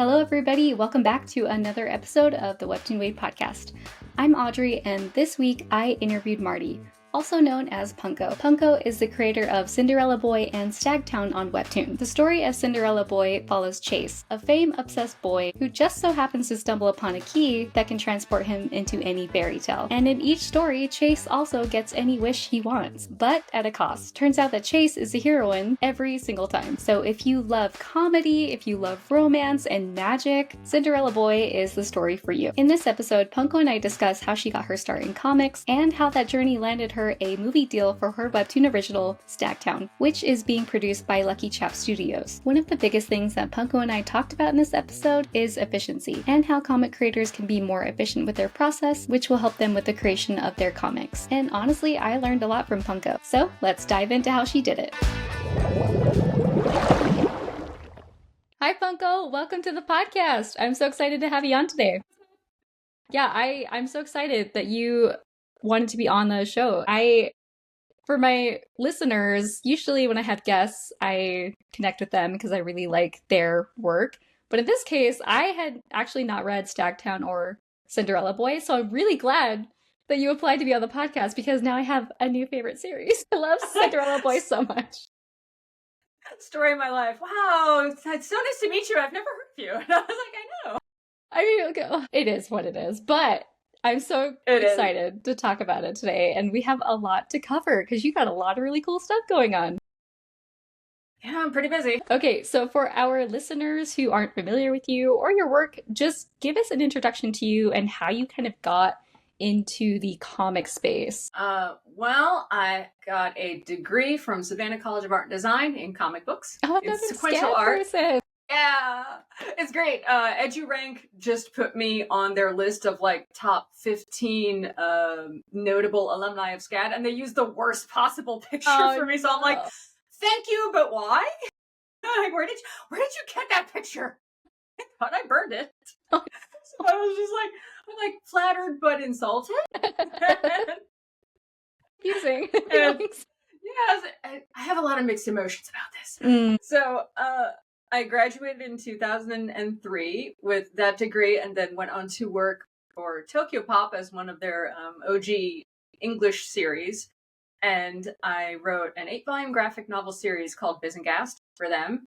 Hello, everybody. Welcome back to another episode of the Webtoon Wave podcast. I'm Audrey, and this week I interviewed Marty, also known as Punko. Punko is the creator of Cinderella Boy and Stagtown on Webtoon. The story of Cinderella Boy follows Chase, a fame-obsessed boy who just so happens to stumble upon a key that can transport him into any fairy tale. And in each story, Chase also gets any wish he wants, but at a cost. Turns out that Chase is the heroine every single time. So if you love comedy, if you love romance and magic, Cinderella Boy is the story for you. In this episode, Punko and I discuss how she got her start in comics and how that journey landed her a movie deal for her webtoon original, Stagtown, which is being produced by Lucky Chap Studios. One of the biggest things that Punko and I talked about in this episode is efficiency, and how comic creators can be more efficient with their process, which will help them with the creation of their comics. And honestly, I learned a lot from Punko. So let's dive into how she did it. Hi Punko, welcome to the podcast. I'm so excited to have you on today. Yeah, I'm so excited that you wanted to be on the show. For my listeners, usually when I have guests, I connect with them because I really like their work. But in this case, I had actually not read Stagtown or Cinderella Boy, so I'm really glad that you applied to be on the podcast because now I have a new favorite series. I love Cinderella Boy so much. Story of my life. Wow, it's so nice to meet you. I've never heard of you. And I was like, I know. I mean, okay, it is what it is, but I'm so excited to talk about it today, and we have a lot to cover because you got a lot of really cool stuff going on. Yeah, I'm pretty busy. Okay, so for our listeners who aren't familiar with you or your work, just give us an introduction to you and how you kind of got into the comic space. Well, I got a degree from Savannah College of Art and Design in comic books. Oh, it's sequential art. Person. Yeah, it's great. EduRank just put me on their list of like top 15 notable alumni of SCAD, and they used the worst possible picture for me. So I'm like, thank you, but why? Like, where did you get that picture? I thought I burned it. So I was just like, I'm like flattered but insulted. Confusing. Yes, I have a lot of mixed emotions about this. So, I graduated in 2003 with that degree and then went on to work for Tokyo Pop as one of their OG English series. And I wrote an 8-volume graphic novel series called Biz and Gast for them.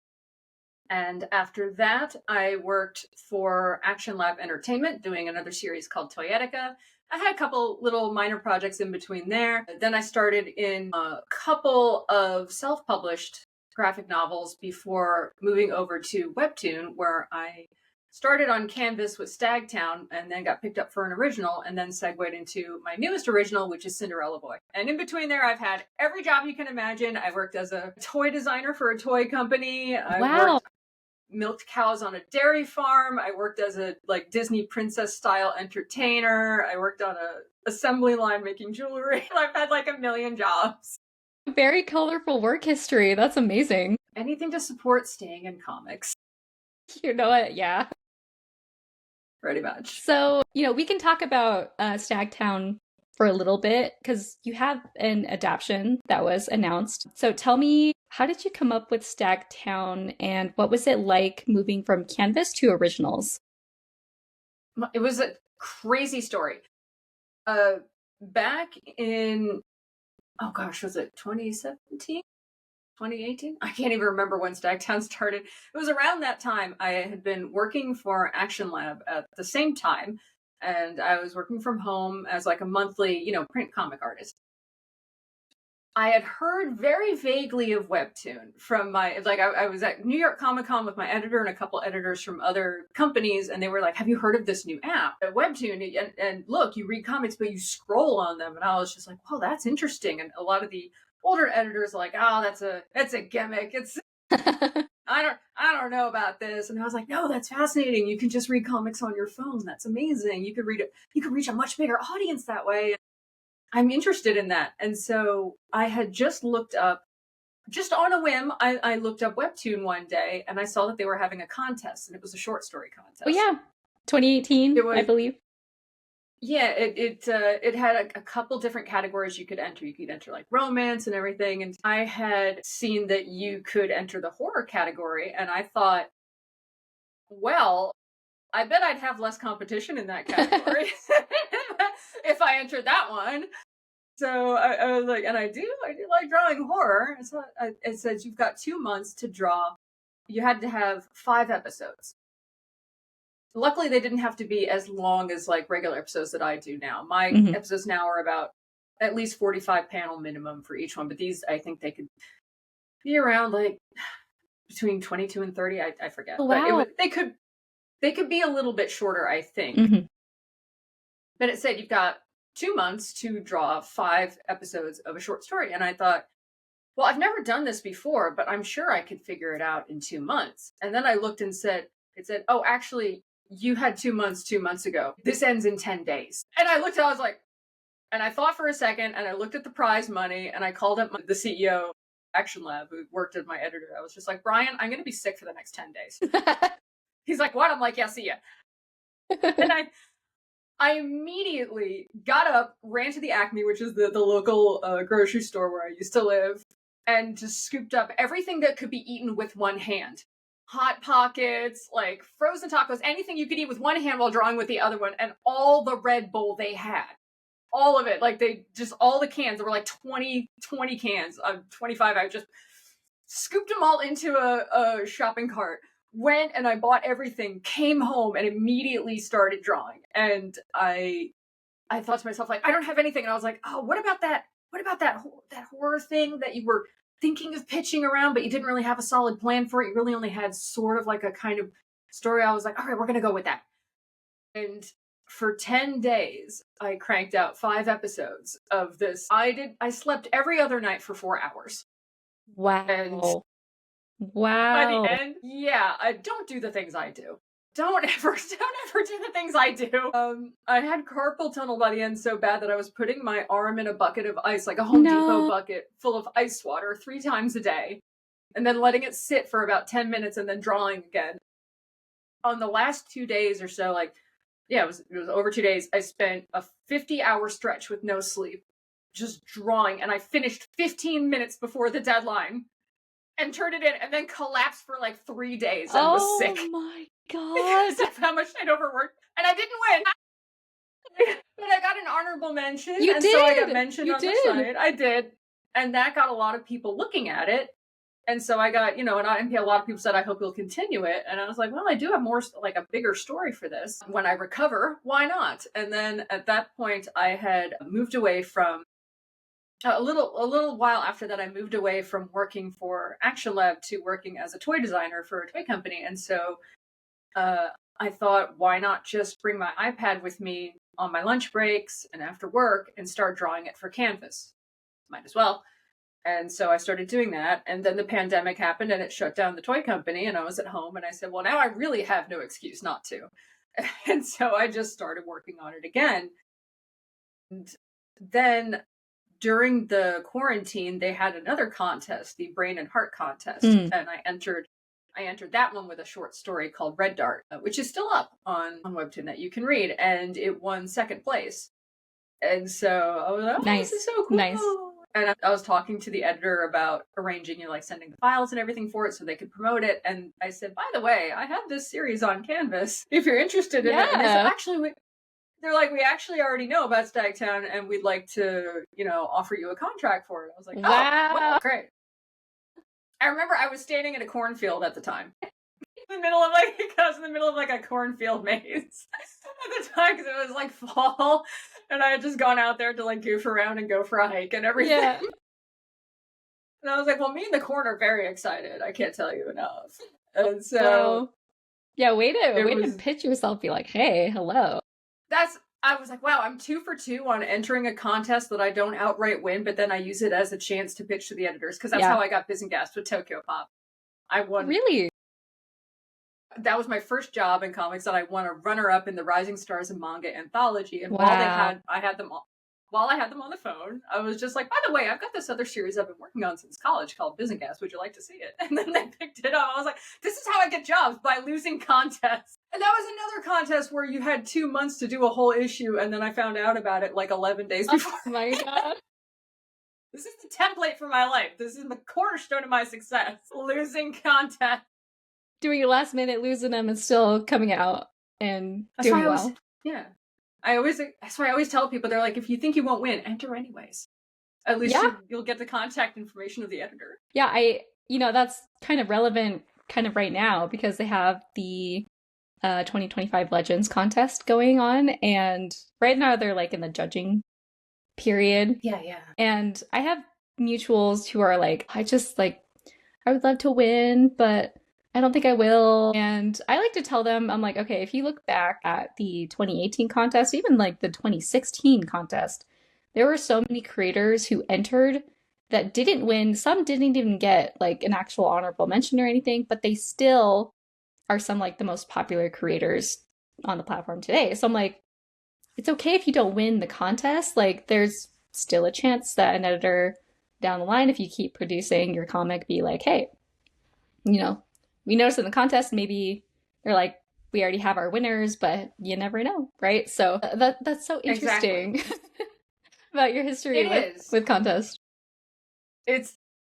And after that, I worked for Action Lab Entertainment doing another series called Toyetica. I had a couple little minor projects in between there. Then I started in a couple of self-published graphic novels before moving over to Webtoon, where I started on Canvas with Stagtown and then got picked up for an original and then segued into my newest original, which is Cinderella Boy. And in between there, I've had every job you can imagine. I worked as a toy designer for a toy company. I milked cows on a dairy farm. I worked as a like Disney princess style entertainer. I worked on a assembly line making jewelry. I've had like a million jobs. Very colorful work history. That's amazing. Anything to support staying in comics. You know what? Yeah. Pretty much. So, we can talk about Stagtown for a little bit because you have an adaptation that was announced. So tell me, how did you come up with Stagtown and what was it like moving from Canvas to originals? It was a crazy story. Back in, oh gosh, was it 2017? 2018? I can't even remember when Stagtown started. It was around that time. I had been working for Action Lab at the same time, and I was working from home as like a monthly, print comic artist. I had heard very vaguely of Webtoon from I was at New York Comic Con with my editor and a couple editors from other companies, and they were like, have you heard of this new app, Webtoon? And look, you read comics, but you scroll on them. And I was just like, well, that's interesting. And a lot of the older editors are like, oh, that's a gimmick. It's I don't know about this. And I was like, no, that's fascinating. You can just read comics on your phone. That's amazing. You could reach a much bigger audience that way. I'm interested in that. And so I had just looked up, just on a whim, I looked up Webtoon one day and I saw that they were having a contest, and it was a short story contest. Oh yeah, 2018, I believe. Yeah, it had a couple different categories you could enter. You could enter like romance and everything. And I had seen that you could enter the horror category, and I thought, well, I bet I'd have less competition in that category if I entered that one. So I was like, and I do like drawing horror. So it says you've got 2 months to draw. You had to have 5 episodes. Luckily, they didn't have to be as long as like regular episodes that I do now. My episodes now are about at least 45 panel minimum for each one, but these, I think they could be around like between 22 and 30. I forget. Oh, wow. But they could be a little bit shorter, I think. But it said you've got 2 months to draw 5 episodes of a short story. And I thought, well, I've never done this before, but I'm sure I could figure it out in 2 months. And then I looked and it said, oh, actually, you had 2 months 2 months ago. This ends in 10 days. And I looked and I was like, and I thought for a second, and I looked at the prize money, and I called up the CEO, Action Lab, who worked as my editor. I was just like, Brian, I'm going to be sick for the next 10 days. He's like, what? I'm like, yeah, see ya. And I immediately got up, ran to the Acme, which is the local grocery store where I used to live, and just scooped up everything that could be eaten with one hand. Hot Pockets, like frozen tacos, anything you could eat with one hand while drawing with the other one, and all the Red Bull they had. All of it. Like all the cans, there were like 20 cans, 25. I just scooped them all into a shopping cart, went and I bought everything, came home and immediately started drawing. And I thought to myself, like, I don't have anything. And I was like, oh, what about that horror thing that you were thinking of pitching around, but you didn't really have a solid plan for it. You really only had sort of like a kind of story. I was like, all right, we're going to go with that. And for 10 days, I cranked out 5 episodes of this. I slept every other night for 4 hours. Wow. And wow. By the end, yeah, I don't do the things I do. Don't ever do the things I do. I had carpal tunnel by the end so bad that I was putting my arm in a bucket of ice, like a Home Depot bucket full of ice water 3 times a day, and then letting it sit for about 10 minutes and then drawing again. On the last 2 days or so, like, yeah, it was over 2 days, I spent a 50-hour stretch with no sleep, just drawing, and I finished 15 minutes before the deadline and turned it in and then collapsed for like 3 days and was sick. Oh my god. Because of how much I'd overworked. And I didn't win. But I got an honorable mention. You and did. So I got mentioned on the site. I did. And that got a lot of people looking at it. And so I got, and a lot of people said, I hope you'll continue it. And I was like, well, I do have more, like a bigger story for this. When I recover, why not? And then at that point, I had moved away from, a little while after that, I moved away from working for Action Lab to working as a toy designer for a toy company. And so I thought, why not just bring my iPad with me on my lunch breaks and after work and start drawing it for canvas? Might as well. And so I started doing that. And then the pandemic happened and it shut down the toy company. And I was at home and I said, well, now I really have no excuse not to. And so I just started working on it again. And then during the quarantine, they had another contest, the Brain and Heart contest. And I entered that one with a short story called Red Dart, which is still up on Webtoon that you can read. And it won 2nd place. And so I was like, oh, nice. This is so cool. Nice. And I was talking to the editor about arranging, like sending the files and everything for it so they could promote it. And I said, by the way, I have this series on Canvas if you're interested in it. And they said, actually, they're like, we actually already know about Stagtown and we'd like to, offer you a contract for it. I was like, wow. Oh, well, great. I remember I was standing in a cornfield at the time. In the middle of a cornfield maze at the time because it was like fall and I had just gone out there to like goof around and go for a hike and everything. Yeah. And I was like, well, me and the corn are very excited. I can't tell you enough. And so yeah, way to pitch yourself, be like, hey, hello. I was like, wow, I'm 2 for 2 on entering a contest that I don't outright win, but then I use it as a chance to pitch to the editors because that's how I got Bizenghast with Tokyo Pop. I won. Really? That was my first job in comics, and I won a runner-up in the Rising Stars and Manga Anthology. And while I had them on the phone, I was just like, by the way, I've got this other series I've been working on since college called Bizenghast. Would you like to see it? And then they picked it up. I was like, this is how I get jobs, by losing contests. And that was another contest where you had 2 months to do a whole issue, and then I found out about it like 11 days before. Oh my god. This is the template for my life. This is the cornerstone of my success. Losing contests. doing it last minute, losing them, and still coming out and doing well. That's why I always tell people, they're like, if you think you won't win, enter anyways. At least you'll get the contact information of the editor. Yeah, that's kind of relevant kind of right now because they have the 2025 Legends contest going on, and right now they're like in the judging period. Yeah. And I have mutuals who are like, I would love to win, but I don't think I will. And I like to tell them, I'm like, okay, if you look back at the 2018 contest, even like the 2016 contest, there were so many creators who entered that didn't win. Some didn't even get like an actual honorable mention or anything, but they still are some like the most popular creators on the platform today. So I'm like, it's okay if you don't win the contest. Like, there's still a chance that an editor down the line, if you keep producing your comic, be like, hey, we noticed in the contest, maybe they're like, we already have our winners, but you never know, right? So that's so interesting. Exactly. About your history with contests.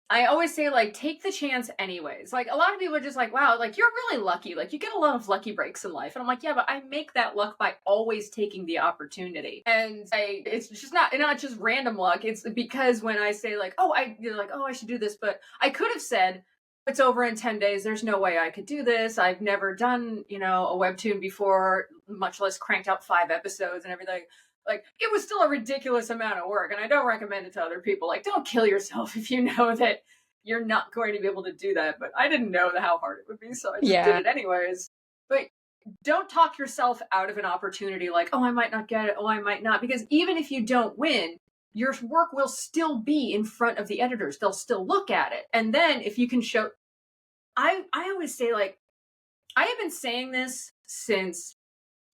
I always say, like, take the chance anyways. Like, a lot of people are just like, wow, like, you're really lucky. Like, you get a lot of lucky breaks in life. And I'm like, yeah, but I make that luck by always taking the opportunity. And it's just not just random luck. It's because when I say, like, I should do this, but I could have said, it's over in 10 days. There's no way I could do this. I've never done, a webtoon before, much less cranked out 5 episodes and everything. Like, it was still a ridiculous amount of work, and I don't recommend it to other people. Like, don't kill yourself if you know that you're not going to be able to do that. But I didn't know how hard it would be, so I just did it anyways. But don't talk yourself out of an opportunity like, I might not get it, I might not. Because even if you don't win, your work will still be in front of the editors. They'll still look at it. And then if you can show... I always say, like, I have been saying this since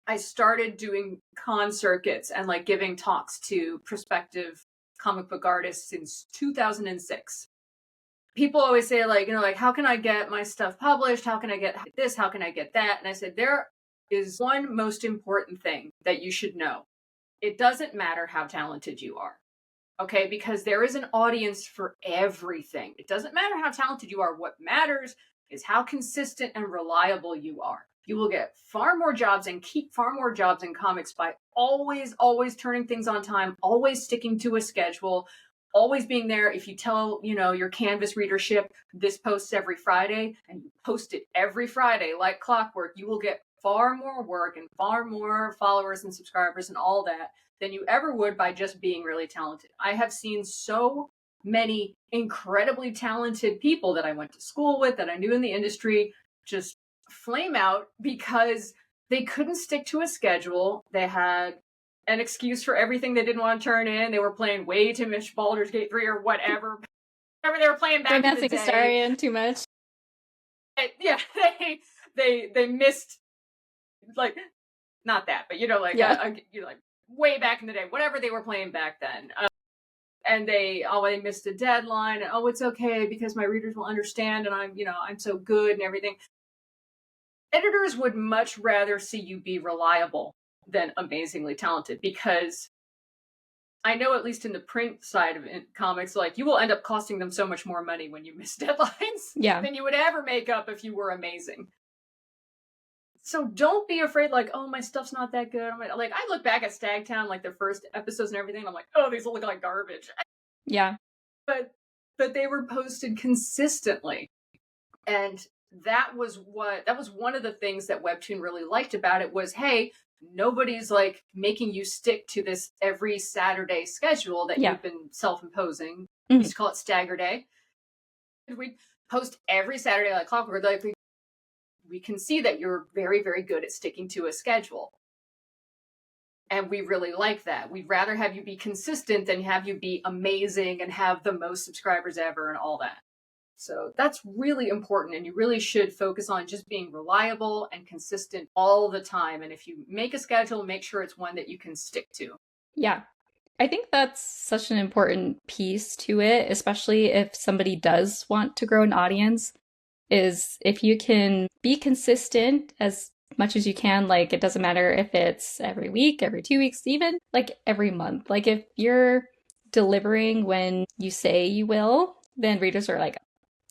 I started doing con circuits and like giving talks to prospective comic book artists since 2006. People always say, like, how can I get my stuff published? How can I get this? How can I get that? And I said, there is one most important thing that you should know. It doesn't matter how talented you are. Okay? Because there is an audience for everything. It doesn't matter how talented you are. What matters is how consistent and reliable you are. You will get far more jobs and keep far more jobs in comics by always turning things on time, always sticking to a schedule, always being there. If you tell, your Canvas readership, this posts every Friday, and you post it every Friday like clockwork, you will get far more work and far more followers and subscribers and all that than you ever would by just being really talented. I have seen so many incredibly talented people that I went to school with, that I knew in the industry, just flame out because they couldn't stick to a schedule. They had an excuse for everything they didn't want to turn in. They were playing way too much Baldur's Gate 3 or whatever they were playing back in the day. Starion too much. Yeah, they missed, like, not that, but like way back in the day, whatever they were playing back then. And they missed a deadline. And, it's okay because my readers will understand, and I'm so good and everything. Editors would much rather see you be reliable than amazingly talented, because I know, at least in the print side of comics, like, you will end up costing them so much more money when you miss deadlines than you would ever make up if you were amazing. So don't be afraid, like, my stuff's not that good. Like, I look back at Stagtown, like, their first episodes and everything, and I'm like, these look like garbage. Yeah. But they were posted consistently. And that was one of the things that Webtoon really liked about it was, hey, nobody's like making you stick to this every Saturday schedule that you've been self-imposing. We used to call it Stagger Day. We post every Saturday like clockwork. Like, we can see that you're very, very good at sticking to a schedule. And we really like that. We'd rather have you be consistent than have you be amazing and have the most subscribers ever and all that. So that's really important, and you really should focus on just being reliable and consistent all the time. And if you make a schedule, make sure it's one that you can stick to. Yeah. I think that's such an important piece to it, especially if somebody does want to grow an audience, is if you can be consistent as much as you can. Like, it doesn't matter if it's every week, every 2 weeks, even like every month. Like, if you're delivering when you say you will, then readers are like,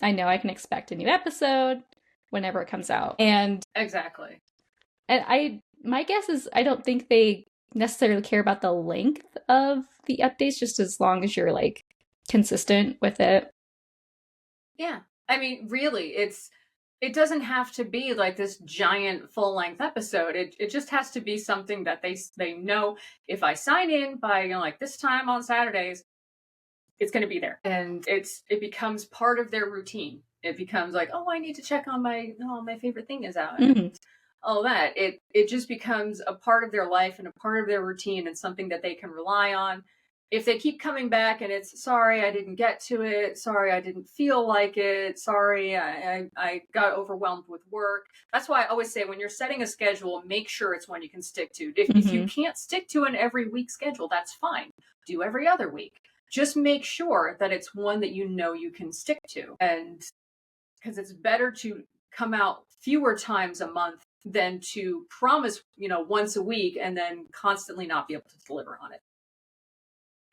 I know I can expect a new episode. whenever it comes out. And Exactly. my guess is I don't think they necessarily care about the length of the updates, just as long as you're like consistent with it. Yeah. I mean, really, it doesn't have to be like this giant full-length episode. It just has to be something that they know, if I sign in by, like this time on Saturdays, it's going to be there. And it becomes part of their routine. It becomes like, oh, I need to check on my favorite thing is out. And all that. It just becomes a part of their life and a part of their routine, and something that they can rely on. If they keep coming back and it's, sorry, I didn't get to it. Sorry, I didn't feel like it. Sorry, I got overwhelmed with work. That's why I always say, when you're setting a schedule, make sure it's one you can stick to. If you can't stick to an every week schedule, that's fine. Do every other week. Just make sure that it's one that you know you can stick to. And because it's better to come out fewer times a month than to promise, once a week and then constantly not be able to deliver on it.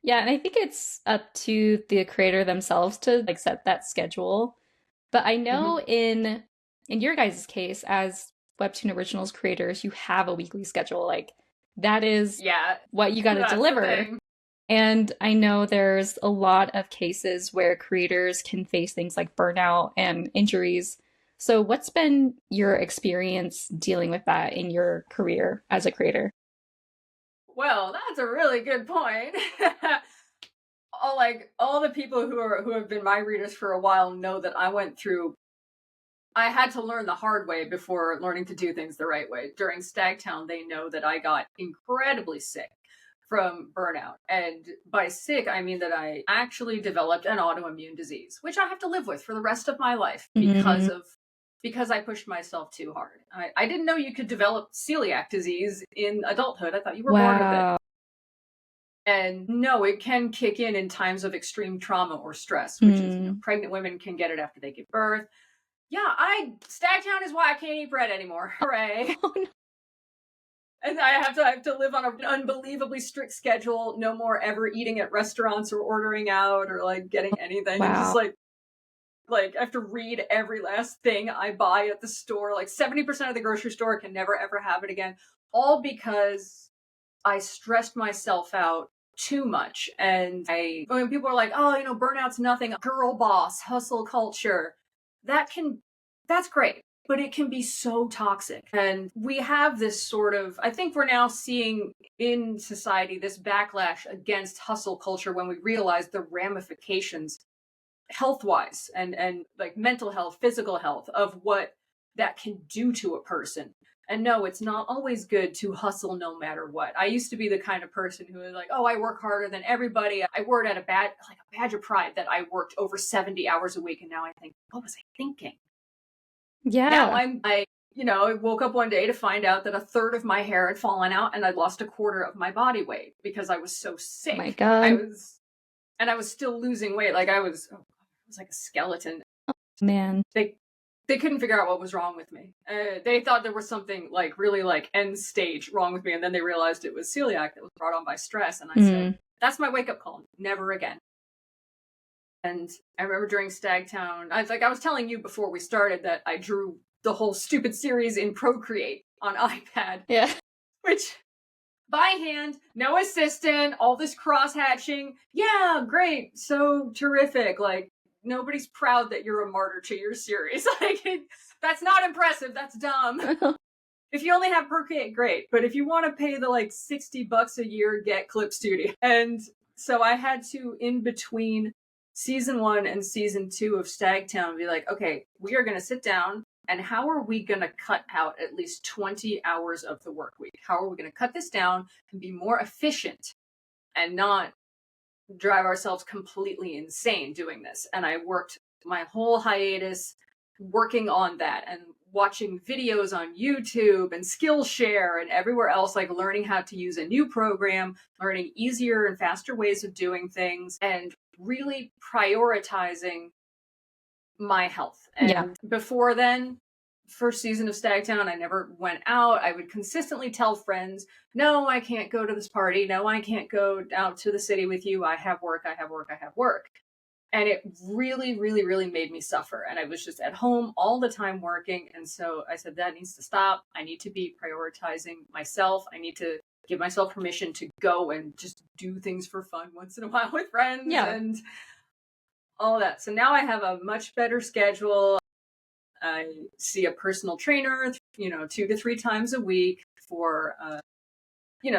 Yeah, and I think it's up to the creator themselves to like set that schedule. But I know in your guys' case, as Webtoon Originals creators, you have a weekly schedule. Like that is what you got to deliver. And I know there's a lot of cases where creators can face things like burnout and injuries. So what's been your experience dealing with that in your career as a creator? Well, that's a really good point. All the people who have been my readers for a while know that I had to learn the hard way before learning to do things the right way. During Stagtown, they know that I got incredibly sick from burnout. And by sick, I mean that I actually developed an autoimmune disease, which I have to live with for the rest of my life because I pushed myself too hard. I didn't know you could develop celiac disease in adulthood. I thought you were born with it. And no, it can kick in times of extreme trauma or stress, which is, pregnant women can get it after they give birth. Yeah, Stagtown is why I can't eat bread anymore. Hooray. Oh, no. And I have to live on an unbelievably strict schedule. No more ever eating at restaurants or ordering out or like getting anything. Wow. And just like I have to read every last thing I buy at the store. Like 70% of the grocery store can never ever have it again. All because I stressed myself out too much. And when people are like, oh, burnout's nothing, girl boss, hustle culture, that's great. But it can be so toxic. And we have this sort of, I think we're now seeing in society this backlash against hustle culture when we realize the ramifications health-wise and like mental health, physical health of what that can do to a person. And no, it's not always good to hustle no matter what. I used to be the kind of person who was like, oh, I work harder than everybody. I worked at a badge of pride that I worked over 70 hours a week. And now I think, what was I thinking? Yeah. Now I woke up one day to find out that a third of my hair had fallen out and I'd lost a quarter of my body weight because I was so sick. Oh my God. I was still losing weight. Like I was like a skeleton. Oh, man. They couldn't figure out what was wrong with me. They thought there was something like really like end stage wrong with me. And then they realized it was celiac that was brought on by stress. And I said, that's my wake up call. Never again. And I remember during Stagtown, I was telling you before we started that I drew the whole stupid series in Procreate on iPad. Yeah. Which, by hand, no assistant, all this cross-hatching. Yeah, great. So terrific. Like, nobody's proud that you're a martyr to your series. That's not impressive. That's dumb. If you only have Procreate, great. But if you want to pay the $60 a year, get Clip Studio. And so I had to, in between season 1 and season 2 of Stagtown, be like, okay, we are going to sit down and how are we going to cut out at least 20 hours of the work week? How are we going to cut this down and be more efficient and not drive ourselves completely insane doing this? And I worked my whole hiatus working on that and watching videos on YouTube and Skillshare and everywhere else, learning how to use a new program, learning easier and faster ways of doing things, and really prioritizing my health. And before then, first season of Stagtown, I never went out. I would consistently tell friends, no, I can't go to this party. No, I can't go out to the city with you. I have work. And it really, really, really made me suffer. And I was just at home all the time working. And so I said, that needs to stop. I need to be prioritizing myself. I need to give myself permission to go and just do things for fun once in a while with friends and all that. So now I have a much better schedule. I see a personal trainer, 2 to 3 times a week for,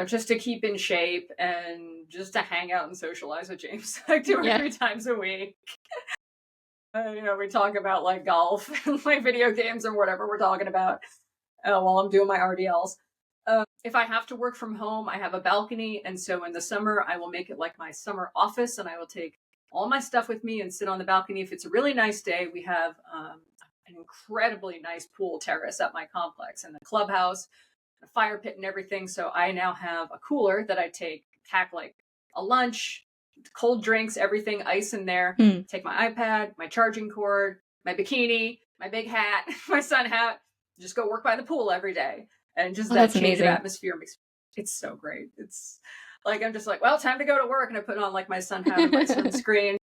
just to keep in shape and just to hang out and socialize with James like 2 or 3 times a week. We talk about like golf and like video games or whatever we're talking about while I'm doing my RDLs. If I have to work from home, I have a balcony. And so in the summer, I will make it like my summer office, and I will take all my stuff with me and sit on the balcony. If it's a really nice day, we have an incredibly nice pool terrace at my complex and the clubhouse, a fire pit and everything. So I now have a cooler that I pack like a lunch, cold drinks, everything, ice in there, take my iPad, my charging cord, my bikini, my big hat, my sun hat, just go work by the pool every day. And just that change of atmosphere it's so great. It's like, I'm just like, well, time to go to work. And I put on like my sun hat and my sunscreen,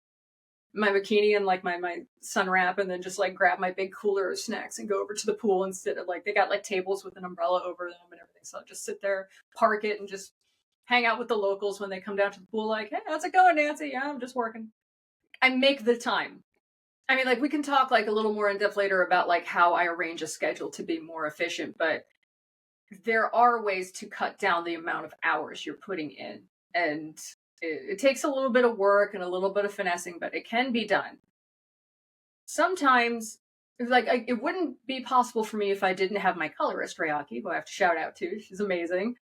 my bikini and like my sun wrap, and then just like grab my big cooler of snacks and go over to the pool and sit at like, they got like tables with an umbrella over them and everything. So I'll just sit there, park it, and just hang out with the locals when they come down to the pool. Like, hey, how's it going, Nancy? Yeah, I'm just working. I make the time. I mean, like, we can talk like a little more in depth later about like how I arrange a schedule to be more efficient, but there are ways to cut down the amount of hours you're putting in. And it takes a little bit of work and a little bit of finessing, but it can be done. Sometimes, like, it wouldn't be possible for me if I didn't have my colorist, Rayaki, who I have to shout out to. She's amazing.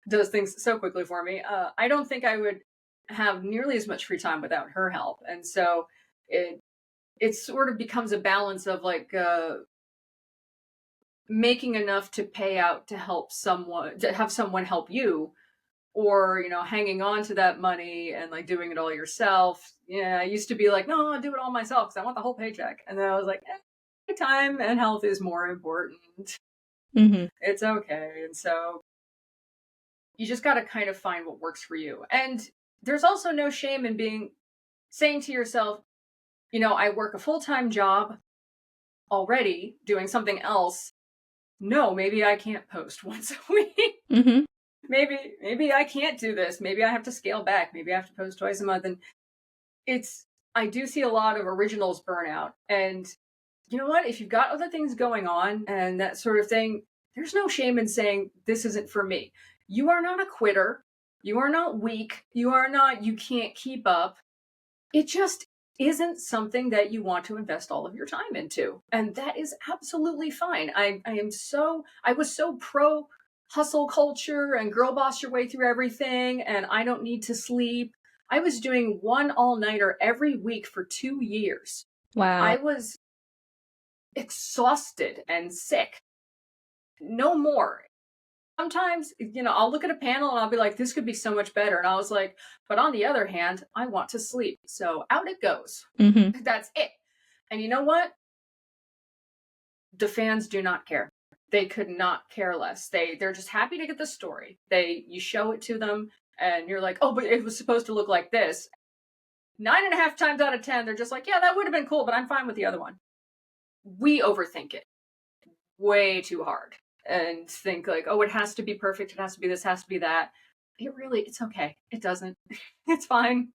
Does things so quickly for me. I don't think I would have nearly as much free time without her help. And so it sort of becomes a balance of like, making enough to pay out to help someone, to have someone help you, or hanging on to that money and like doing it all yourself. I used to be like, no, I'll do it all myself because I want the whole paycheck. And then I was like, time and health is more important. It's okay. And so you just got to kind of find what works for you. And there's also no shame in saying to yourself, I work a full-time job already doing something else. No, maybe I can't post once a week. Maybe I can't do this. Maybe I have to scale back. Maybe I have to post twice a month. And I do see a lot of originals burnout. And you know what? If you've got other things going on and that sort of thing, there's no shame in saying, this isn't for me. You are not a quitter. You are not weak. You can't keep up. It just isn't something that you want to invest all of your time into. And that is absolutely fine. I was so pro hustle culture and girl boss your way through everything, and I don't need to sleep. I was doing one all-nighter every week for 2 years. Wow. I was exhausted and sick. No more. Sometimes, I'll look at a panel and I'll be like, this could be so much better. And I was like, but on the other hand, I want to sleep. So out it goes. That's it. And you know what? The fans do not care. They could not care less. They're just happy to get the story. You show it to them and you're like, oh, but it was supposed to look like this. 9.5 times out of 10, they're just like, yeah, that would have been cool, but I'm fine with the other one. We overthink it way too hard and think like, oh, it has to be perfect. It has to be this, has to be that. It's okay. It doesn't. It's fine.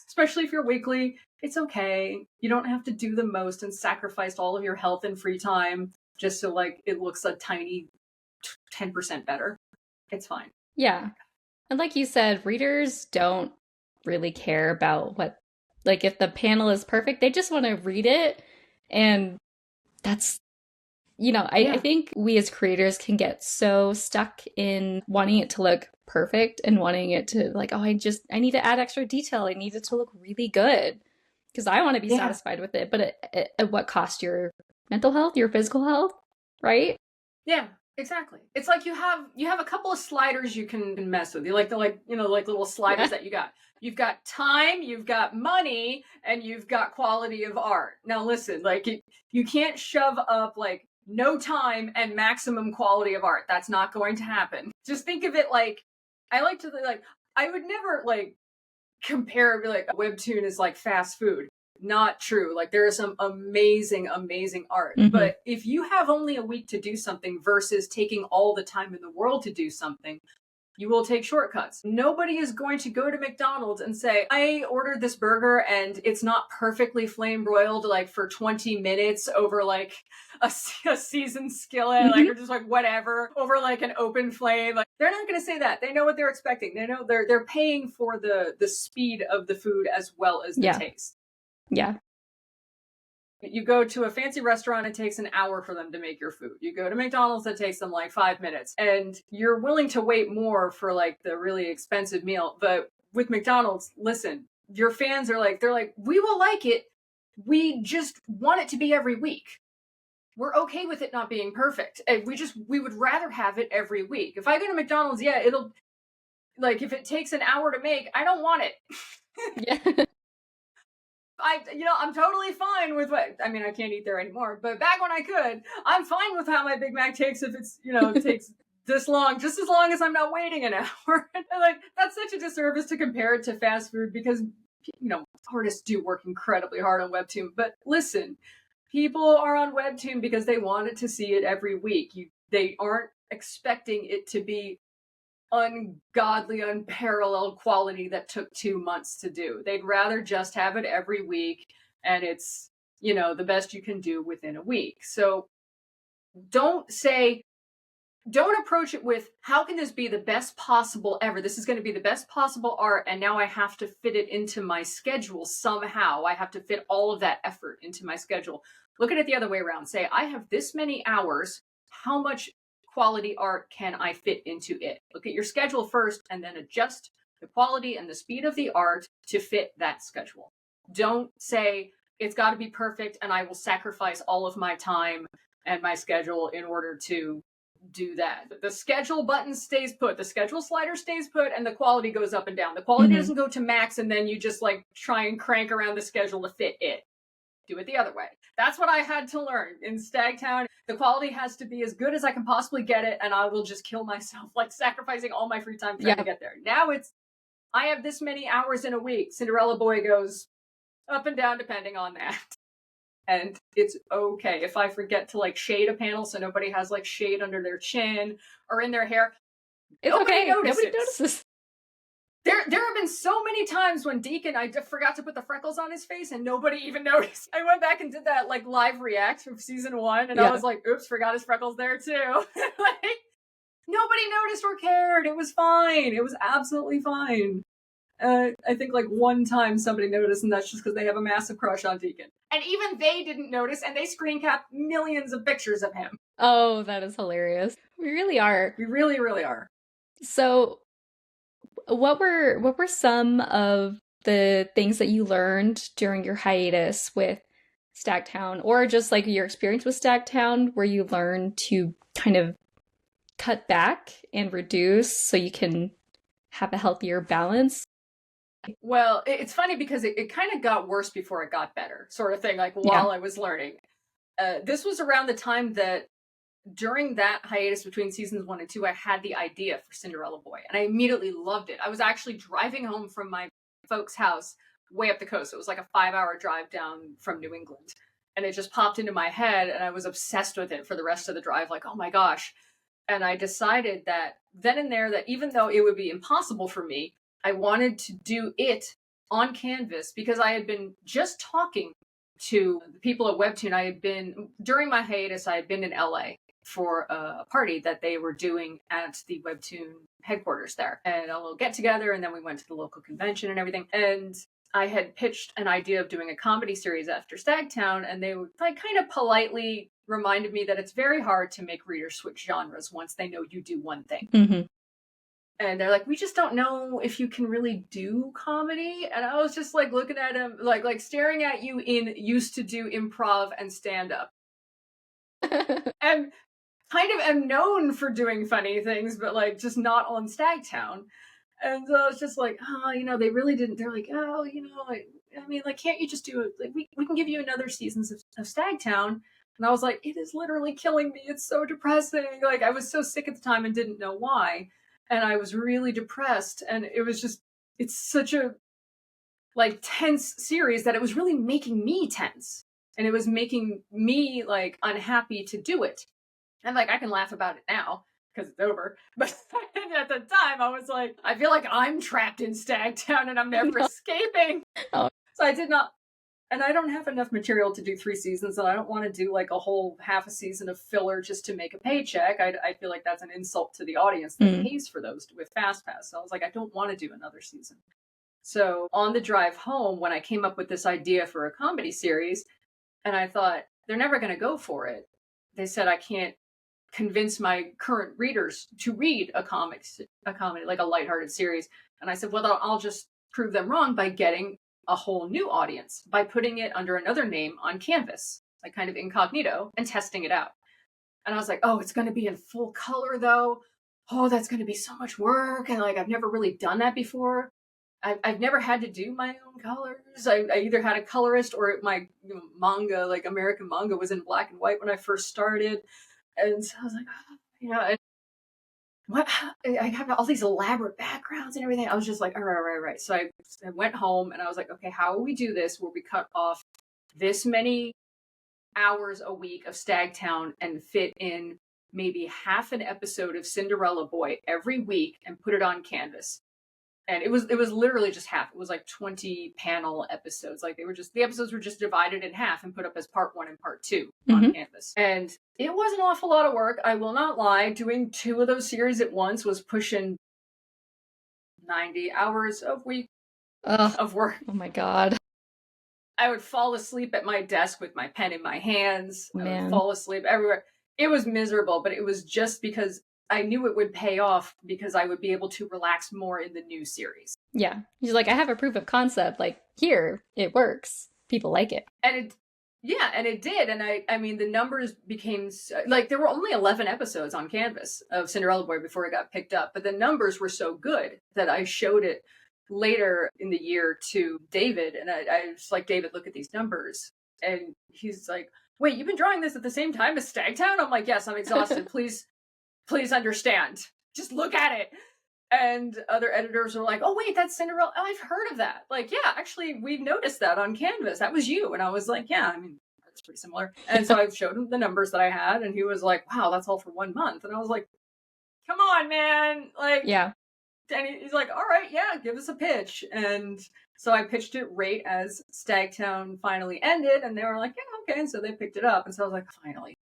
Especially if you're weekly, it's okay. You don't have to do the most and sacrifice all of your health and free time just so like it looks a tiny 10% better. It's fine. Yeah. And like you said, readers don't really care about if the panel is perfect, they just want to read it. And that's, I think we as creators can get so stuck in wanting it to look perfect and wanting it to like, oh, I need to add extra detail. I need it to look really good because I want to be satisfied with it. But at what cost? Your mental health, your physical health, right? Yeah, exactly. It's like you have a couple of sliders you can mess with. You like the like little sliders that you got. You've got time, you've got money, and you've got quality of art. Now listen, like you can't shove up like no time and maximum quality of art. That's not going to happen. Just think of it like, I like to like, I would never like compare, be like, a webtoon is like fast food. not true. Like there is some amazing, amazing art. Mhm. But if you have only a week to do something versus taking all the time in the world to do something, you will take shortcuts. Nobody is going to go to McDonald's and say, I ordered this burger and it's not perfectly flame broiled like for 20 minutes over like a seasoned skillet, like, or just like whatever, over like an open flame. Like they're not going to say that. They know what they're expecting. They know they're paying for the speed of the food as well as the taste. Yeah. You go to a fancy restaurant, it takes an hour for them to make your food. You go to McDonald's, it takes them like 5 minutes. And you're willing to wait more for like the really expensive meal. But with McDonald's, listen, your fans are like, they're like, we will like it. We just want it to be every week. We're okay with it not being perfect. And we would rather have it every week. If I go to McDonald's, yeah, it'll like, if it takes an hour to make, I don't want it. Yeah. I'm totally fine with what, I mean, I can't eat there anymore, but back when I could, I'm fine with how my Big Mac takes if it's, it takes this long, just as long as I'm not waiting an hour. Like, that's such a disservice to compare it to fast food because, artists do work incredibly hard on Webtoon. But listen, people are on Webtoon because they wanted to see it every week. They aren't expecting it to be ungodly, unparalleled quality that took 2 months to do. They'd rather just have it every week, and it's, the best you can do within a week. So don't approach it with, how can this be the best possible ever? This is going to be the best possible art, and now I have to fit it into my schedule somehow. I have to fit all of that effort into my schedule. Look at it the other way around. Say, I have this many hours. How much quality art can I fit into it? Look at your schedule first and then adjust the quality and the speed of the art to fit that schedule. Don't say it's got to be perfect and I will sacrifice all of my time and my schedule in order to do that. The schedule button stays put, the schedule slider stays put, and the quality goes up and down. The quality doesn't go to max and then you just like try and crank around the schedule to fit it. Do it the other way. That's what I had to learn in Stagtown. The quality has to be as good as I can possibly get it, and I will just kill myself, like sacrificing all my free time trying to get there. Now I have this many hours in a week. Cinderella Boy goes up and down depending on that. And it's okay if I forget to like shade a panel so nobody has like shade under their chin or in their hair. Nobody notices. There have been so many times when Deacon, I forgot to put the freckles on his face and nobody even noticed. I went back and did that like live react of season 1 and I was like, oops, forgot his freckles there too. Like, nobody noticed or cared. It was fine. It was absolutely fine. I think like one time somebody noticed, and that's just because they have a massive crush on Deacon. And even they didn't notice, and they screen capped millions of pictures of him. Oh, that is hilarious. We really are. We really, really are. So what were some of the things that you learned during your hiatus with Stagtown, or just like your experience with Stagtown, where you learned to kind of cut back and reduce so you can have a healthier balance? Well, it's funny because it kind of got worse before it got better, sort of thing, like while I was learning. This was around the time that during that hiatus between seasons 1 and 2, I had the idea for Cinderella Boy, and I immediately loved it. I was actually driving home from my folks' house way up the coast. It was like a 5-hour drive down from New England, and it just popped into my head, and I was obsessed with it for the rest of the drive, like, oh my gosh. And I decided that then and there that even though it would be impossible for me, I wanted to do it on canvas because I had been just talking to the people at Webtoon. During my hiatus, I had been in LA for a party that they were doing at the Webtoon headquarters there, and a little get together, and then we went to the local convention and everything. And I had pitched an idea of doing a comedy series after Stagtown, and they like kind of politely reminded me that it's very hard to make readers switch genres once they know you do one thing. Mm-hmm. And they're like, we just don't know if you can really do comedy. And I was just like looking at him, like staring at you in used to do improv and stand up. And kind of am known for doing funny things, but like just not on Stagtown. And so I was just like, oh, they really didn't. They're like, oh, I mean, like, can't you just do it? Like, we can give you another seasons of Stagtown. And I was like, it is literally killing me. It's so depressing. Like, I was so sick at the time and didn't know why. And I was really depressed. And it was just, it's such a like tense series that it was really making me tense. And it was making me like unhappy to do it. And like I can laugh about it now because it's over. But at the time I was like, I feel like I'm trapped in Stagtown and I'm never escaping. Oh. So I did not, and I don't have enough material to do 3 seasons, and I don't want to do like a whole half a season of filler just to make a paycheck. I feel like that's an insult to the audience that pays for those with FastPass. So I was like, I don't want to do another season. So on the drive home, when I came up with this idea for a comedy series, and I thought, they're never going to go for it. They said I can't convince my current readers to read a comedy, like a lighthearted series. And I said, well, I'll just prove them wrong by getting a whole new audience, by putting it under another name on Canvas, like kind of incognito, and testing it out. And I was like, oh, it's going to be in full color though. Oh, that's going to be so much work. And like, I've never really done that before. I've never had to do my own colors. I either had a colorist or my manga, like American manga, was in black and white when I first started. And so I was like, oh, and what? I have all these elaborate backgrounds and everything. I was just like, all right. So I went home and I was like, okay, how will we do this where we cut off this many hours a week of Stagtown and fit in maybe half an episode of Cinderella Boy every week and put it on Canvas? And it was literally just half. It was like 20 panel episodes. Like the episodes were just divided in half and put up as part 1 and part 2 on Canvas. And it was an awful lot of work. I will not lie. Doing 2 of those series at once was pushing 90 hours of work. Oh my God. I would fall asleep at my desk with my pen in my hands. Man. I would fall asleep everywhere. It was miserable, but it was just because I knew it would pay off because I would be able to relax more in the new series. Yeah. He's like, I have a proof of concept. Like, here, it works. People like it. And it did. And I mean, the numbers became, like, there were only 11 episodes on Canvas of Cinderella Boy before it got picked up. But the numbers were so good that I showed it later in the year to David. And I was like, David, look at these numbers. And he's like, wait, you've been drawing this at the same time as Stagtown? I'm like, yes, I'm exhausted. Please understand. Just look at it. And other editors were like, oh, wait, that's Cinderella. Oh, I've heard of that. Like, yeah, actually, we've noticed that on Canvas. That was you. And I was like, yeah, I mean, that's pretty similar. And so I showed him the numbers that I had. And he was like, wow, that's all for 1 month. And I was like, come on, man. Like, yeah. And he's like, all right, yeah, give us a pitch. And so I pitched it right as Stagtown finally ended. And they were like, yeah, okay. And so they picked it up. And so I was like, finally,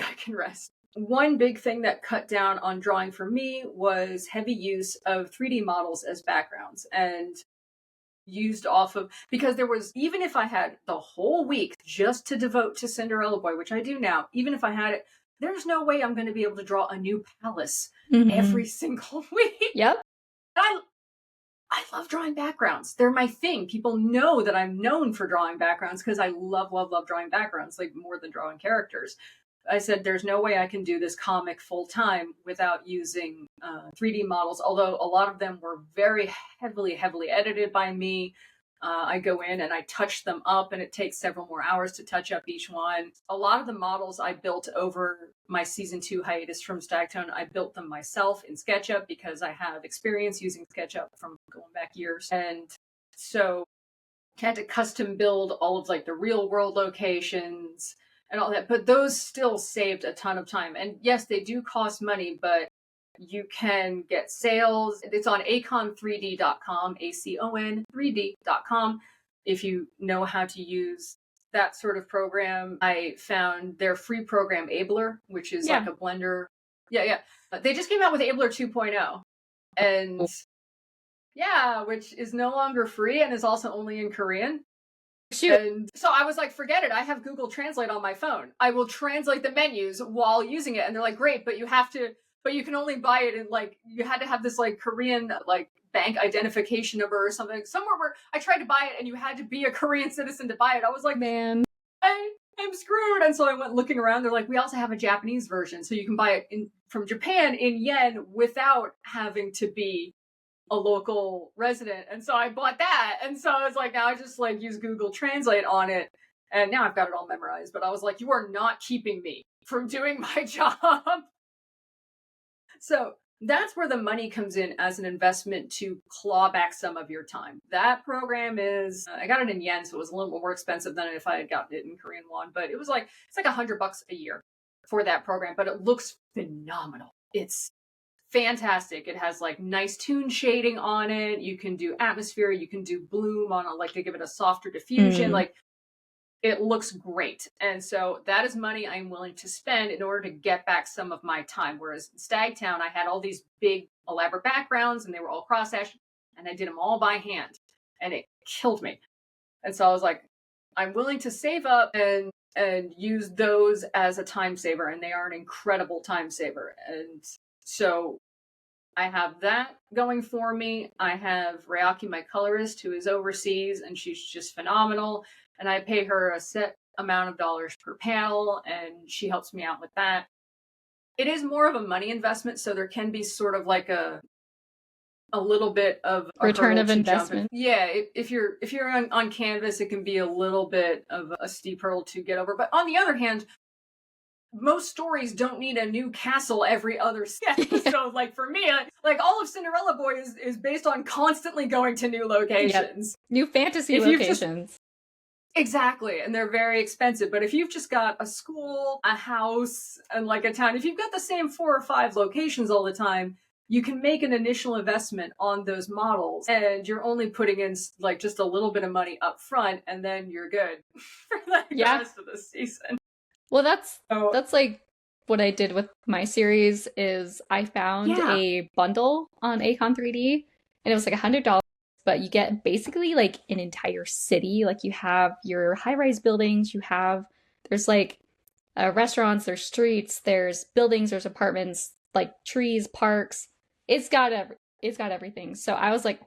I can rest. One big thing that cut down on drawing for me was heavy use of 3D models as backgrounds, and used off of, because there was, even if I had the whole week just to devote to Cinderella Boy, which I do now, even if I had it, there's no way I'm going to be able to draw a new palace every single week. Yep. I love drawing backgrounds. They're my thing. People know that I'm known for drawing backgrounds because I love drawing backgrounds, like more than drawing characters. I said, there's no way I can do this comic full time without using 3D models, although a lot of them were very heavily edited by me. I go in and I touch them up, and it takes several more hours to touch up each one. A lot of the models I built over my season 2 hiatus from Stagtown, I built them myself in SketchUp because I have experience using SketchUp from going back years. And so I had to custom build all of like the real world locations and all that, but those still saved a ton of time. And yes, they do cost money, but you can get sales. It's on acon3d.com, ACON3D.com. If you know how to use that sort of program, I found their free program Abler, which is like a Blender. Yeah. They just came out with Abler 2.0. And which is no longer free and is also only in Korean. Shoot. And so I was like, forget it. I have Google Translate on my phone. I will translate the menus while using it. And they're like, great, but you can only buy it in like, you had to have this like Korean like bank identification number or something. Somewhere where I tried to buy it and you had to be a Korean citizen to buy it. I was like, man, I'm screwed. And so I went looking around. They're like, we also have a Japanese version. So you can buy it from Japan in yen without having to be a local resident. And so I bought that. And so I was like, now I just like use Google Translate on it. And now I've got it all memorized. But I was like, you are not keeping me from doing my job. So that's where the money comes in as an investment to claw back some of your time. That program is, I got it in yen, so it was a little more expensive than if I had gotten it in Korean won, but it was like, it's like $100 a year for that program, but it looks phenomenal. It's fantastic. It has like nice tune shading on it. You can do atmosphere, you can do bloom on it, like to give it a softer diffusion. Like, it looks great. And so that is money I'm willing to spend in order to get back some of my time. Whereas in Stagtown, I had all these big elaborate backgrounds and they were all cross-hatched and I did them all by hand and it killed me. And so I was like, I'm willing to save up and use those as a time saver, and they are an incredible time saver. And so I have that going for me. I have Ryaki, my colorist, who is overseas, and she's just phenomenal. And I pay her a set amount of dollars per panel, and she helps me out with that. It is more of a money investment, so there can be sort of like a little bit of a return of investment. Yeah, if you're on canvas, it can be a little bit of a steep hurdle to get over. But on the other hand, most stories don't need a new castle every other step. So like for me, like all of Cinderella Boy is based on constantly going to new locations. Yep. New fantasy locations. Exactly, and they're very expensive. But if you've just got a school, a house, and like a town, if you've got the same 4 or 5 locations all the time, you can make an initial investment on those models, and you're only putting in like just a little bit of money up front, and then you're good for like the rest of the season. Well, that's like what I did with my series. Is I found a bundle on Acon 3D, and it was like $100. But you get basically like an entire city. Like you have your high-rise buildings, there's like restaurants, there's streets, there's buildings, there's apartments, like trees, parks. It's got everything. So I was like,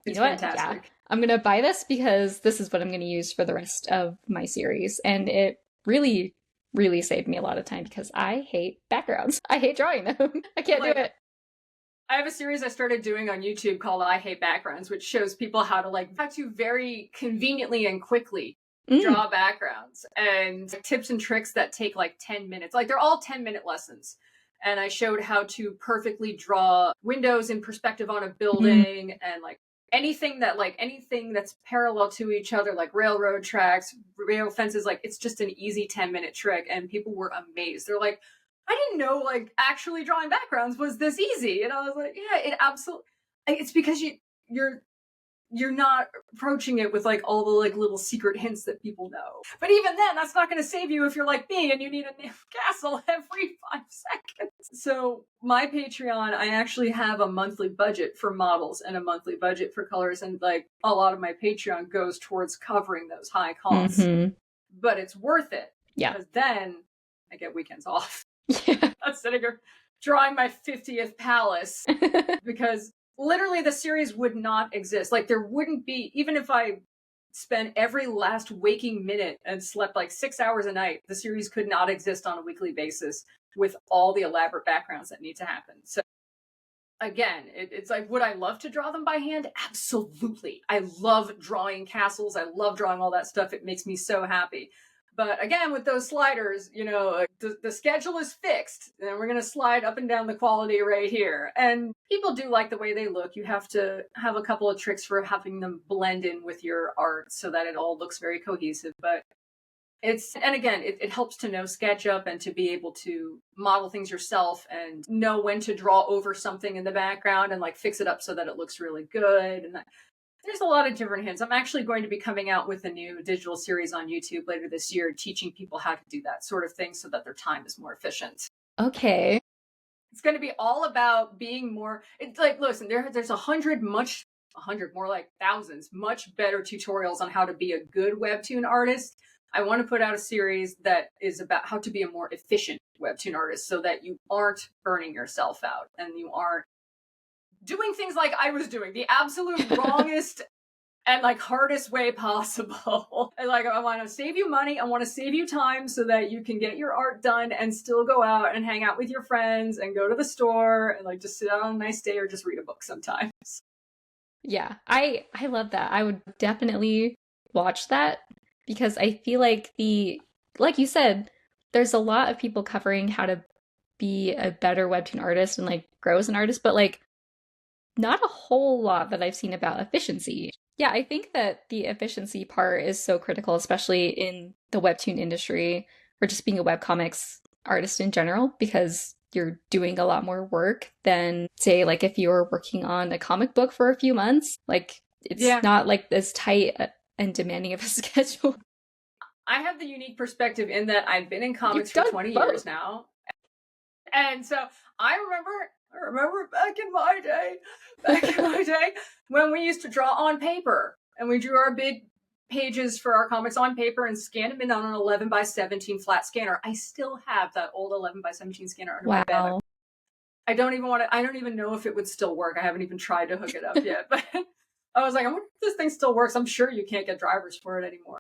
you know what? Yeah, I'm going to buy this because this is what I'm going to use for the rest of my series. And it really, really saved me a lot of time because I hate backgrounds. I hate drawing them. I can't do it. I have a series I started doing on YouTube called I Hate Backgrounds, which shows people how to very conveniently and quickly draw backgrounds, and tips and tricks that take like 10 minutes. Like they're all 10-minute lessons. And I showed how to perfectly draw windows in perspective on a building and like anything that's parallel to each other, like railroad tracks, rail fences. Like it's just an easy 10-minute trick. And people were amazed. They're like, I didn't know like actually drawing backgrounds was this easy. And I was like, yeah, it absolutely, it's because you're not approaching it with like all the like little secret hints that people know. But even then, that's not going to save you if you're like me and you need a new castle every 5 seconds. So my Patreon, I actually have a monthly budget for models and a monthly budget for colors. And like a lot of my Patreon goes towards covering those high costs, but it's worth it. Yeah. Because then I get weekends off. Yeah. I'm sitting here drawing my 50th palace because literally the series would not exist. Like there wouldn't be, even if I spent every last waking minute and slept like 6 hours a night, the series could not exist on a weekly basis with all the elaborate backgrounds that need to happen. So again, it's like, would I love to draw them by hand? Absolutely. I love drawing castles. I love drawing all that stuff. It makes me so happy. But again, with those sliders, you know, the schedule is fixed, and we're going to slide up and down the quality right here. And people do like the way they look. You have to have a couple of tricks for having them blend in with your art so that it all looks very cohesive. But it helps to know SketchUp and to be able to model things yourself and know when to draw over something in the background and like fix it up so that it looks really good. And there's a lot of different hints. I'm actually going to be coming out with a new digital series on YouTube later this year, teaching people how to do that sort of thing so that their time is more efficient. Okay. It's going to be all about being more, it's like, listen, there's 100, more like thousands, much better tutorials on how to be a good webtoon artist. I want to put out a series that is about how to be a more efficient webtoon artist so that you aren't burning yourself out and you aren't doing things like I was doing, the absolute wrongest and like hardest way possible. And like, I want to save you money. I want to save you time so that you can get your art done and still go out and hang out with your friends and go to the store and like just sit out on a nice day or just read a book sometimes. Yeah, I love that. I would definitely watch that because I feel like like you said, there's a lot of people covering how to be a better webtoon artist and like grow as an artist, but like not a whole lot that I've seen about efficiency. Yeah, I think that the efficiency part is so critical, especially in the webtoon industry or just being a webcomics artist in general, because you're doing a lot more work than, say, like if you were working on a comic book for a few months. Like, it's not like as tight and demanding of a schedule. I have the unique perspective in that I've been in comics for 20 years now. And so I remember back in my day, when we used to draw on paper and we drew our big pages for our comics on paper and scanned them in on an 11x17 flat scanner. I still have that old 11x17 scanner under my bed. I don't even know if it would still work. I haven't even tried to hook it up yet, but I was like, I wonder if this thing still works. I'm sure you can't get drivers for it anymore.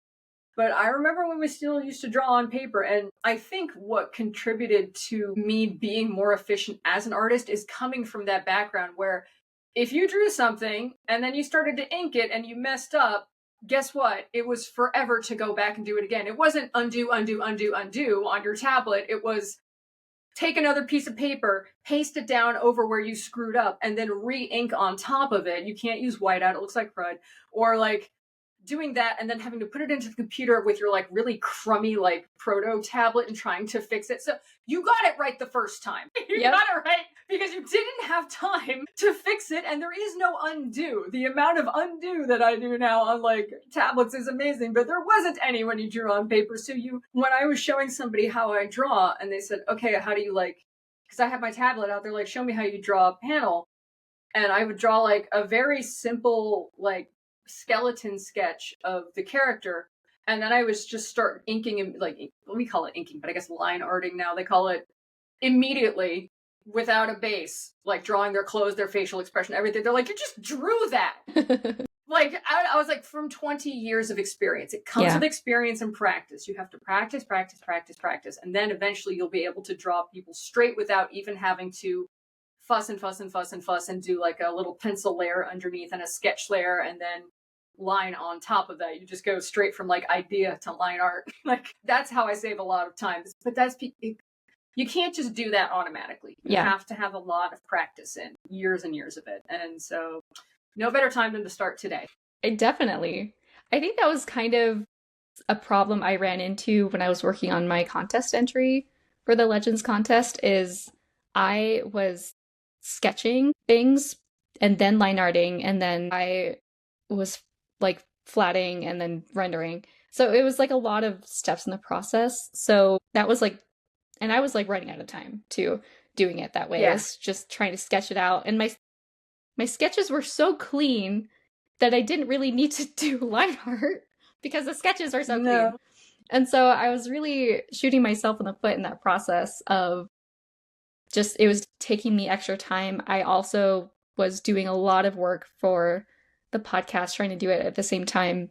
But I remember when we still used to draw on paper, and I think what contributed to me being more efficient as an artist is coming from that background where if you drew something and then you started to ink it and you messed up, guess what? It was forever to go back and do it again. It wasn't undo on your tablet. It was take another piece of paper, paste it down over where you screwed up, and then re-ink on top of it. You can't use whiteout. It looks like crud. Or like doing that and then having to put it into the computer with your like really crummy like proto tablet and trying to fix it. So you got it right the first time. You got it right because you didn't have time to fix it, and there is no undo. The amount of undo that I do now on like tablets is amazing, but there wasn't any when you drew on paper. So when I was showing somebody how I draw and they said, okay, how do you like, because I have my tablet out there, like show me how you draw a panel. And I would draw like a very simple like skeleton sketch of the character, and then I was just start inking and like we call it inking, but I guess line arting now they call it, immediately without a base, like drawing their clothes, their facial expression, everything. They're like, you just drew that. Like I was like, from 20 years of experience, it comes with experience and practice. You have to practice, and then eventually you'll be able to draw people straight without even having to fuss and do like a little pencil layer underneath and a sketch layer and then line on top of that. You just go straight from like idea to line art. Like that's how I save a lot of time. But you can't just do that automatically. You have to have a lot of practice and years of it. And so no better time than to start today. Definitely. I think that was kind of a problem I ran into when I was working on my contest entry for the Legends contest is I was sketching things and then line arting, and then I was like flatting and then rendering. So it was like a lot of steps in the process. So that was like, and I was like running out of time too, doing it that way. I was just trying to sketch it out. And my sketches were so clean that I didn't really need to do line art because the sketches are so clean. And so I was really shooting myself in the foot in that process of just, it was taking me extra time. I also was doing a lot of work for the podcast, trying to do it at the same time.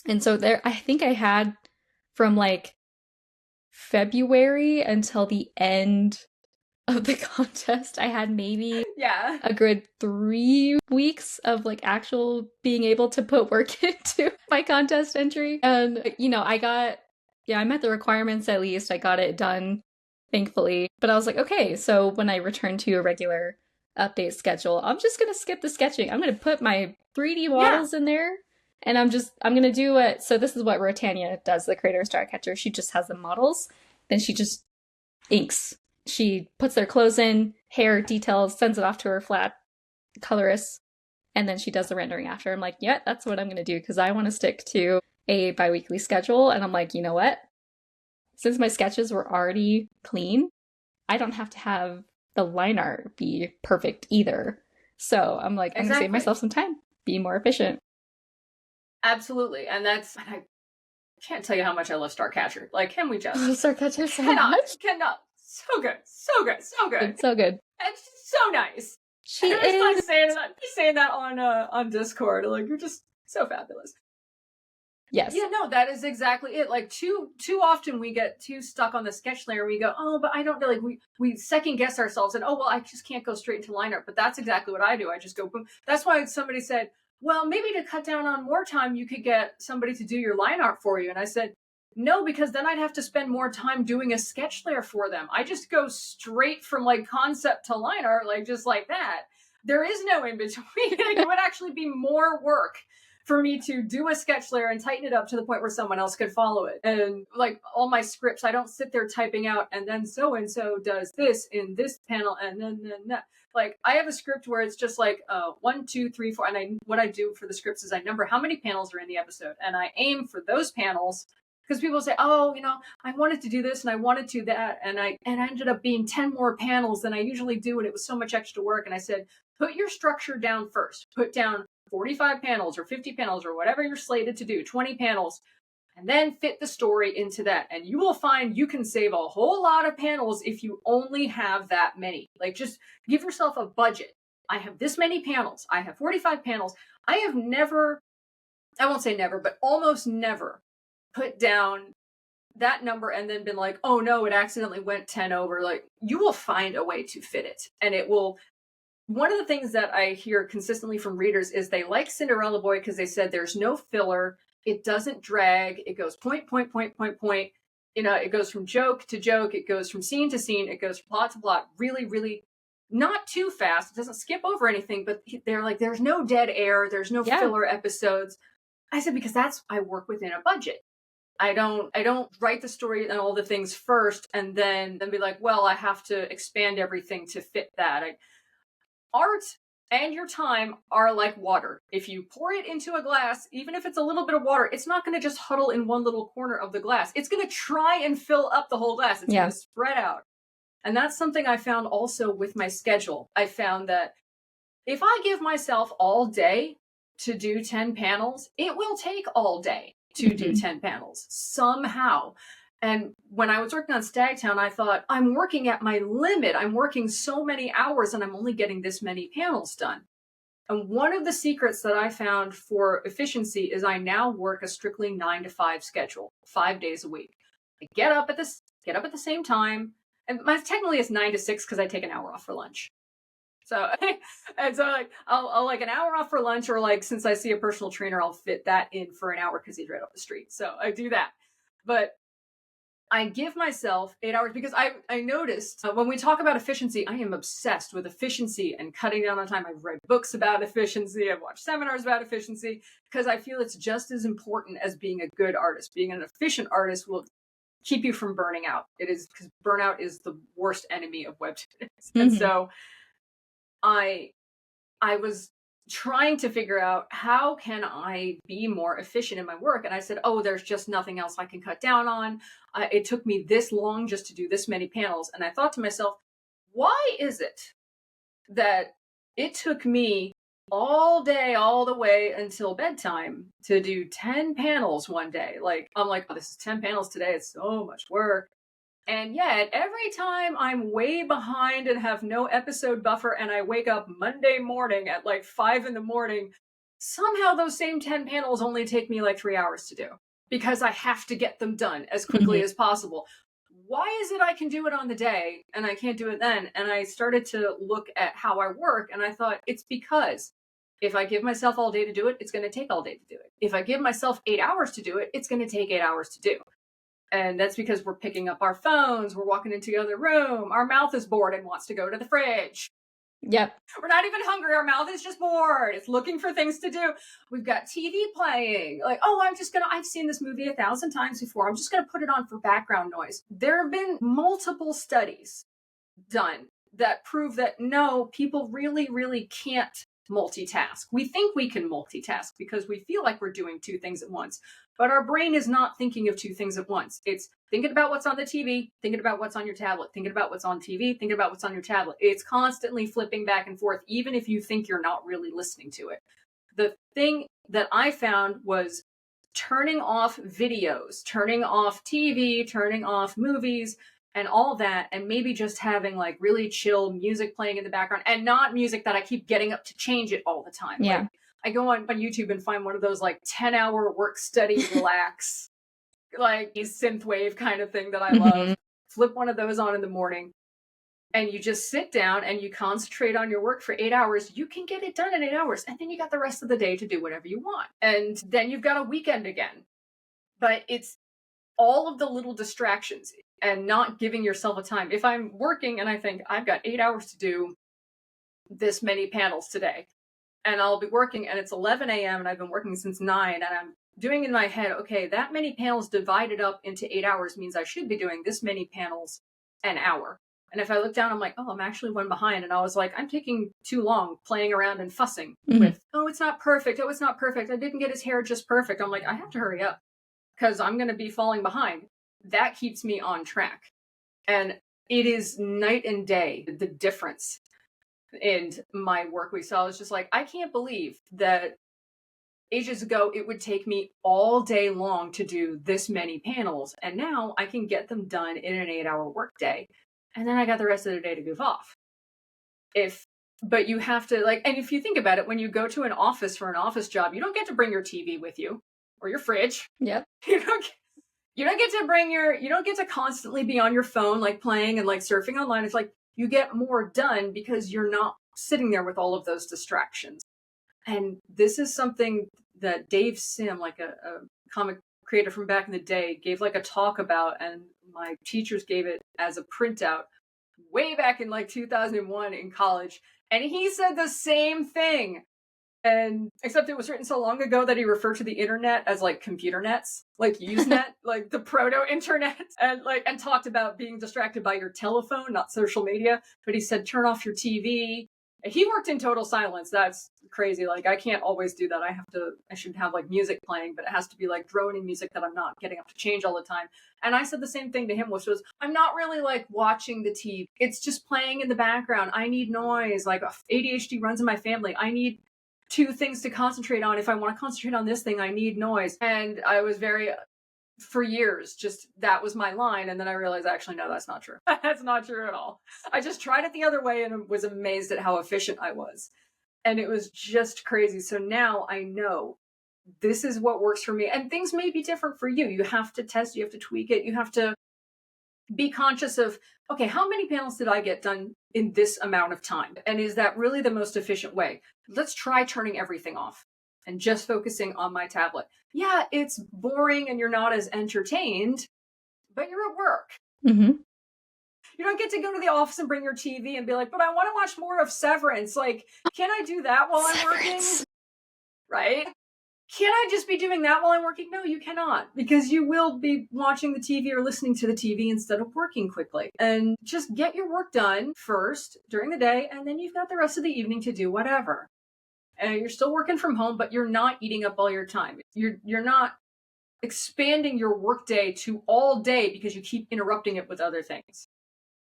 And so there, I think I had from like February until the end of the contest, I had maybe a good 3 weeks of like actual being able to put work into my contest entry. And, you know, I met the requirements at least. I got it done, thankfully. But I was like, okay, so when I return to a regular update schedule, I'm just going to skip the sketching. I'm going to put my 3D models in there. And I'm going to do it. So this is what Rotania does, the creator of Starcatcher. She just has the models. Then she just inks. She puts their clothes in, hair, details, sends it off to her flat colorist. And then she does the rendering after. I'm like, yeah, that's what I'm going to do. Because I want to stick to a bi-weekly schedule. And I'm like, you know what? Since my sketches were already clean, I don't have to have the line art be perfect either. So I'm like, I'm going to save myself some time, be more efficient. Absolutely. And I can't tell you how much I love Starcatcher. Like, can we just? Starcatcher so much. Cannot. So good. It's so good. And she's so nice. She is. Like saying that on Discord. Like, you're just so fabulous. Yes. Yeah, no, that is exactly it. Like too often we get too stuck on the sketch layer. We go, oh, but I don't know. Like we second guess ourselves and, oh, well, I just can't go straight into line art. But that's exactly what I do. I just go boom. That's why somebody said, well, maybe to cut down on more time, you could get somebody to do your line art for you. And I said, No, because then I'd have to spend more time doing a sketch layer for them. I just go straight from like concept to line art, like just like that. There is no in between. It would actually be more work for me to do a sketch layer and tighten it up to the point where someone else could follow it. And like all my scripts, I don't sit there typing out and then so and so does this in this panel and then that. Like I have a script where it's just like 1, 2, 3, 4, and what I do for the scripts is I number how many panels are in the episode, and I aim for those panels. Because people say, oh, I wanted to do this and I wanted to that, and I ended up being 10 more panels than I usually do, and it was so much extra work. And I said, put your structure down first. Put down 45 panels or 50 panels or whatever you're slated to do, 20 panels, and then fit the story into that. And you will find you can save a whole lot of panels if you only have that many. Like, just give yourself a budget. I have this many panels. I have 45 panels. I have never, I won't say never, but almost never put down that number and then been like, oh no, it accidentally went 10 over. Like, you will find a way to fit it. And it will. One of the things that I hear consistently from readers is they like Cinderella Boy because they said there's no filler. It doesn't drag. It goes point, point, point, point, point. It goes from joke to joke. It goes from scene to scene. It goes from plot to plot. Really, really not too fast. It doesn't skip over anything, but they're like, there's no dead air. There's no filler episodes. I said, because I work within a budget. I don't write the story and all the things first and then be like, well, I have to expand everything to fit that. Art and your time are like water. If you pour it into a glass, even if it's a little bit of water, it's not going to just huddle in one little corner of the glass. It's going to try and fill up the whole glass. It's going to spread out. And that's something I found also with my schedule. I found that if I give myself all day to do 10 panels, it will take all day to do 10 panels somehow. And when I was working on Stagtown, I thought, I'm working at my limit. I'm working so many hours and I'm only getting this many panels done. And one of the secrets that I found for efficiency is I now work a strictly 9 to 5 schedule, 5 days a week. I get up at the same time. And technically it's 9 to 6 because I take an hour off for lunch. So, like, I'll like an hour off for lunch, or like, since I see a personal trainer, I'll fit that in for an hour because he's right up the street. So I do that. But I give myself 8 hours because I noticed when we talk about efficiency, I am obsessed with efficiency and cutting down on time. I've read books about efficiency. I've watched seminars about efficiency because I feel it's just as important as being a good artist. Being an efficient artist will keep you from burning out. It is, because burnout is the worst enemy of webtoons. And so I was trying to figure out, how can I be more efficient in my work? And I said, oh, there's just nothing else I can cut down on. It took me this long just to do this many panels. And I thought to myself, why is it that it took me all day, all the way until bedtime to do 10 panels one day? Like, I'm like, oh, this is 10 panels today. It's so much work. And yet, every time I'm way behind and have no episode buffer and I wake up Monday morning at like 5 a.m, somehow those same 10 panels only take me like 3 hours to do because I have to get them done as quickly as possible. Why is it I can do it on the day and I can't do it then? And I started to look at how I work, and I thought, it's because if I give myself all day to do it, it's going to take all day to do it. If I give myself 8 hours to do it, it's going to take 8 hours to do. And that's because we're picking up our phones, we're walking into the other room, our mouth is bored and wants to go to the fridge. Yep. We're not even hungry, our mouth is just bored. It's looking for things to do. We've got TV playing. Like, oh, I've seen this movie 1,000 times before. I'm just going to put it on for background noise. There have been multiple studies done that prove that no, people really, really can't multitask. We think we can multitask because we feel like we're doing two things at once, but our brain is not thinking of two things at once. It's thinking about what's on the TV, thinking about what's on your tablet, thinking about what's on TV, thinking about what's on your tablet. It's constantly flipping back and forth, even if you think you're not really listening to it. The thing that I found was turning off videos, turning off TV, turning off movies, and all that, and maybe just having like really chill music playing in the background, and not music that I keep getting up to change it all the time. Yeah. Like, I go on YouTube and find one of those like 10-hour work, study, relax, like synthwave kind of thing that I love. Flip one of those on in the morning, and you just sit down and you concentrate on your work for 8 hours. You can get it done in 8 hours, and then you got the rest of the day to do whatever you want. And then you've got a weekend again. But it's all of the little distractions and not giving yourself a time. If I'm working and I think I've got 8 hours to do this many panels today, and I'll be working and it's 11 a.m. and I've been working since 9, and I'm doing in my head, okay, that many panels divided up into 8 hours means I should be doing this many panels an hour. And if I look down, I'm like, oh, I'm actually one behind. And I was like, I'm taking too long playing around and fussing with, oh, it's not perfect. Oh, it's not perfect. I didn't get his hair just perfect. I'm like, I have to hurry up because I'm going to be falling behind. That keeps me on track. And it is night and day, the difference in my work week. So I was just like, I can't believe that ages ago it would take me all day long to do this many panels, and now I can get them done in an 8-hour workday, and then I got the rest of the day to goof off. But you have to, like, and if you think about it, when you go to an office for an office job, you don't get to bring your TV with you or your fridge. Yep. You don't get to constantly be on your phone, like playing and like surfing online. It's like you get more done because you're not sitting there with all of those distractions. And this is something that Dave Sim, like a comic creator from back in the day, gave like a talk about, and my teachers gave it as a printout way back in like 2001 in college. And he said the same thing. And except it was written so long ago that he referred to the internet as like computer nets, like Usenet, like the proto-internet, and talked about being distracted by your telephone, not social media. But he said, turn off your TV. He worked in total silence. That's crazy. Like, I can't always do that. I should have like music playing, but it has to be like droning music that I'm not getting up to change all the time. And I said the same thing to him, which was, I'm not really like watching the TV. It's just playing in the background. I need noise. Like ADHD runs in my family. I need 2 things to concentrate on. If I want to concentrate on this thing, I need noise. And I was for years, just that was my line. And then I realized, actually, no, that's not true. That's not true at all. I just tried it the other way and was amazed at how efficient I was. And it was just crazy. So now I know this is what works for me. And things may be different for you. You have to test, you have to tweak it. You have to be conscious of, okay, how many panels did I get done in this amount of time? And is that really the most efficient way? Let's try turning everything off and just focusing on my tablet. Yeah, it's boring and you're not as entertained, but you're at work. Mm-hmm. You don't get to go to the office and bring your TV and be like, but I want to watch more of Severance. Like, can I do that while I'm working? Right? Can I just be doing that while I'm working? No, you cannot, because you will be watching the TV or listening to the TV instead of working quickly. And just get your work done first during the day, and then you've got the rest of the evening to do whatever. And you're still working from home, but you're not eating up all your time. You're not expanding your workday to all day because you keep interrupting it with other things.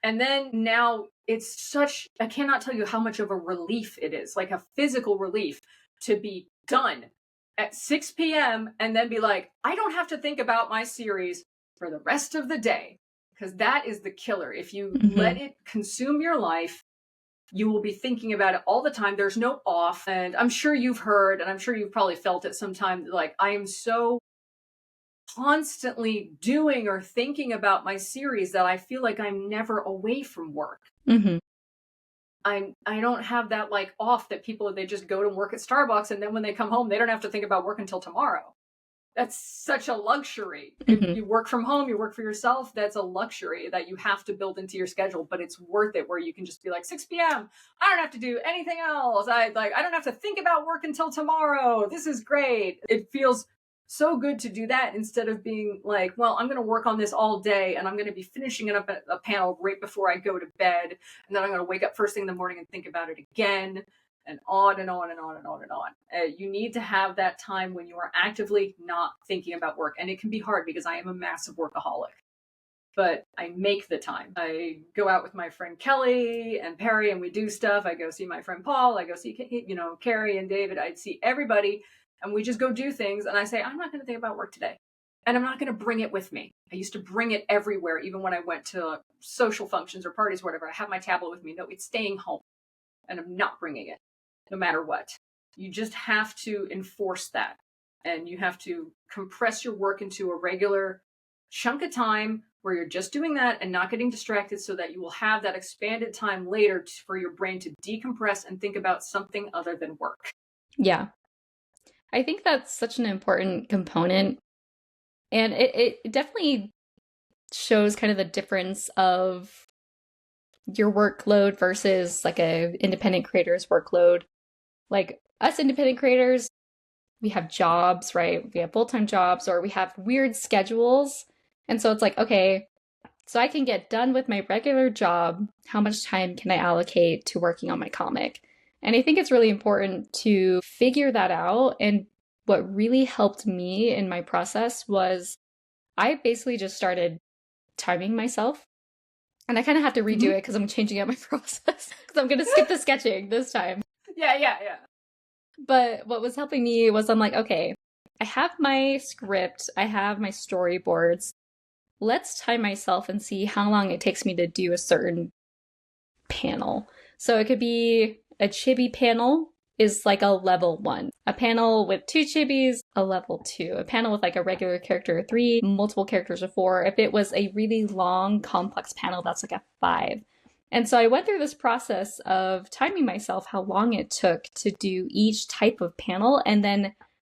And then now I cannot tell you how much of a relief it is, like a physical relief, to be done at 6 p.m. and then be like, I don't have to think about my series for the rest of the day, because that is the killer. If you let it consume your life, you will be thinking about it all the time. There's no off. And I'm sure you've heard, and I'm sure you've probably felt it sometime, like, I am so constantly doing or thinking about my series that I feel like I'm never away from work. Mm-hmm. I don't have that like off that they just go to work at Starbucks and then when they come home, they don't have to think about work until tomorrow. That's such a luxury. If you work from home, you work for yourself. That's a luxury that you have to build into your schedule, but it's worth it, where you can just be like, 6 p.m. I don't have to do anything else. I don't have to think about work until tomorrow. This is great. It feels so good to do that instead of being like, well, I'm going to work on this all day and I'm going to be finishing it up at a panel right before I go to bed. And then I'm going to wake up first thing in the morning and think about it again, and on and on and on and on and on. You need to have that time when you are actively not thinking about work. And it can be hard because I am a massive workaholic, but I make the time. I go out with my friend Kelly and Perry and we do stuff. I go see my friend Paul. I go see, Carrie and David. I'd see everybody. And we just go do things. And I say, I'm not going to think about work today. And I'm not going to bring it with me. I used to bring it everywhere, even when I went to social functions or parties or whatever. I have my tablet with me. No, it's staying home. And I'm not bringing it, no matter what. You just have to enforce that. And you have to compress your work into a regular chunk of time where you're just doing that and not getting distracted, so that you will have that expanded time later for your brain to decompress and think about something other than work. Yeah. I think that's such an important component And it definitely shows kind of the difference of your workload versus like a independent creator's workload. Like us independent creators, we have jobs, right? We have full-time jobs or we have weird schedules. And so it's like, okay, so I can get done with my regular job. How much time can I allocate to working on my comic? And I think it's really important to figure that out. And what really helped me in my process was I basically just started timing myself. And I kind of have to redo it because I'm changing up my process because I'm going to skip the sketching this time. Yeah. But what was helping me was I'm like, okay, I have my script, I have my storyboards. Let's time myself and see how long it takes me to do a certain panel. So it could be a chibi panel is like a level 1. A panel with 2 chibis, a level 2. A panel with like a regular character, 3, multiple characters, a 4. If it was a really long, complex panel, that's like a 5. And so I went through this process of timing myself how long it took to do each type of panel, and then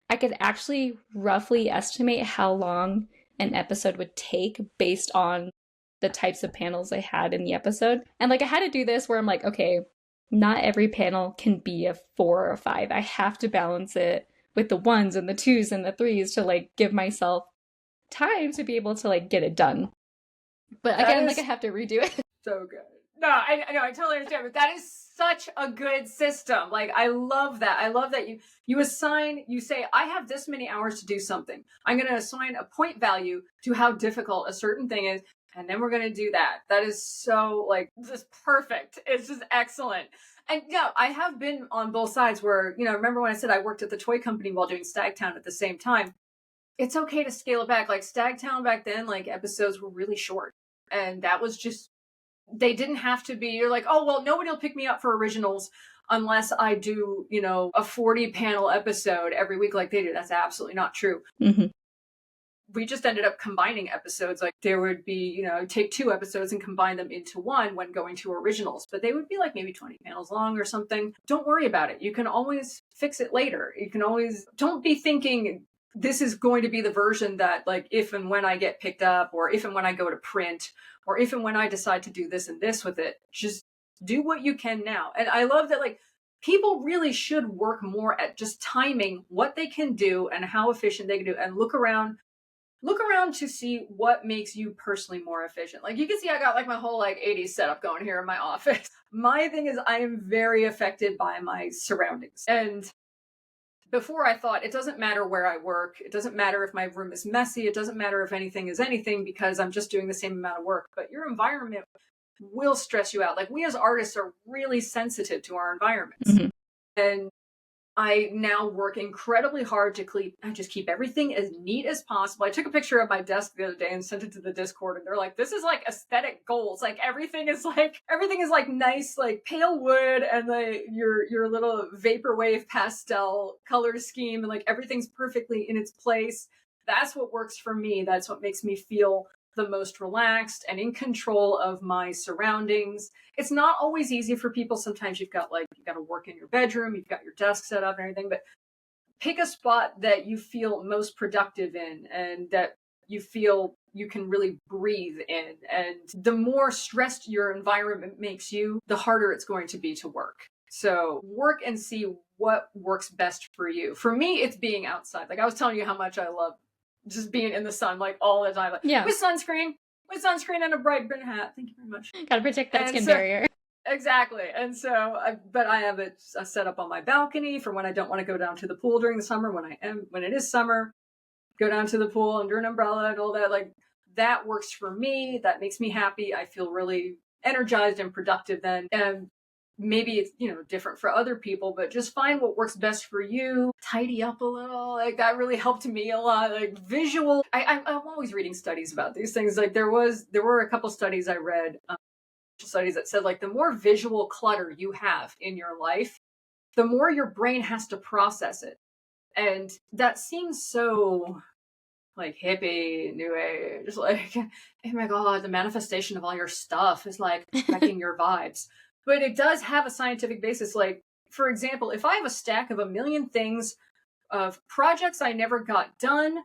I could actually roughly estimate how long an episode would take based on the types of panels I had in the episode. And like I had to do this where I'm like, okay, not every panel can be a 4 or a 5. I have to balance it with the 1s and the 2s and the 3s to like give myself time to be able to like get it done. But again, like I have to redo it. So good. No, I know, I totally understand, but that is such a good system. Like, I love that. I love that you assign, you say, I have this many hours to do something. I'm going to assign a point value to how difficult a certain thing is, and then we're going to do that. That is so, like, just perfect. It's just excellent. And yeah, I have been on both sides where, remember when I said I worked at the toy company while doing Stagtown at the same time? It's okay to scale it back. Like, Stagtown back then, like, episodes were really short. And that was just, they didn't have to be, you're like, oh, well, nobody will pick me up for originals unless I do, a 40 panel episode every week like they do. That's absolutely not true. Mm-hmm. We just ended up combining episodes. Like there would be, take 2 episodes and combine them into one when going to originals, but they would be like maybe 20 panels long or something. Don't worry about it. You can always fix it later. You can always, don't be thinking this is going to be the version that like if and when I get picked up or if and when I go to print or if and when I decide to do this and this with it. Just do what you can now. And I love that like people really should work more at just timing what they can do and how efficient they can do and look around to see what makes you personally more efficient. Like you can see I got like my whole like 80s setup going here in my office. My thing is I am very affected by my surroundings. And before I thought it doesn't matter where I work. It doesn't matter if my room is messy. It doesn't matter if anything is anything because I'm just doing the same amount of work. But your environment will stress you out. Like we as artists are really sensitive to our environments. Mm-hmm. And I now work incredibly hard to keep everything as neat as possible. I took a picture of my desk the other day and sent it to the Discord, and they're like, "This is like aesthetic goals. Like everything is like nice, like pale wood, and your little vaporwave pastel color scheme, and like everything's perfectly in its place. That's what works for me. That's what makes me feel the most relaxed and in control of my surroundings. It's not always easy for people. Sometimes you've got to work in your bedroom, you've got your desk set up and everything, but pick a spot that you feel most productive in and that you feel you can really breathe in. And the more stressed your environment makes you, the harder it's going to be to work. So work and see what works best for you. For me, it's being outside. Like I was telling you how much I love just being in the sun like all the time. Like, yeah. With sunscreen and a bright brim hat. Thank you very much. Gotta protect that skin barrier. Exactly. And so, but I have it set up on my balcony for when I don't want to go down to the pool during the summer. When it is summer, go down to the pool under an umbrella and all that. Like that works for me. That makes me happy. I feel really energized and productive then. And maybe it's, different for other people, but just find what works best for you. Tidy up a little. Like that really helped me a lot. Like visual. I'm always reading studies about these things. Like there were a couple studies I read, studies that said like the more visual clutter you have in your life, the more your brain has to process it. And that seems so like hippie, new age, just like, oh my God, the manifestation of all your stuff is like affecting your vibes. But it does have a scientific basis. Like, for example, if I have a stack of 1 million things of projects I never got done,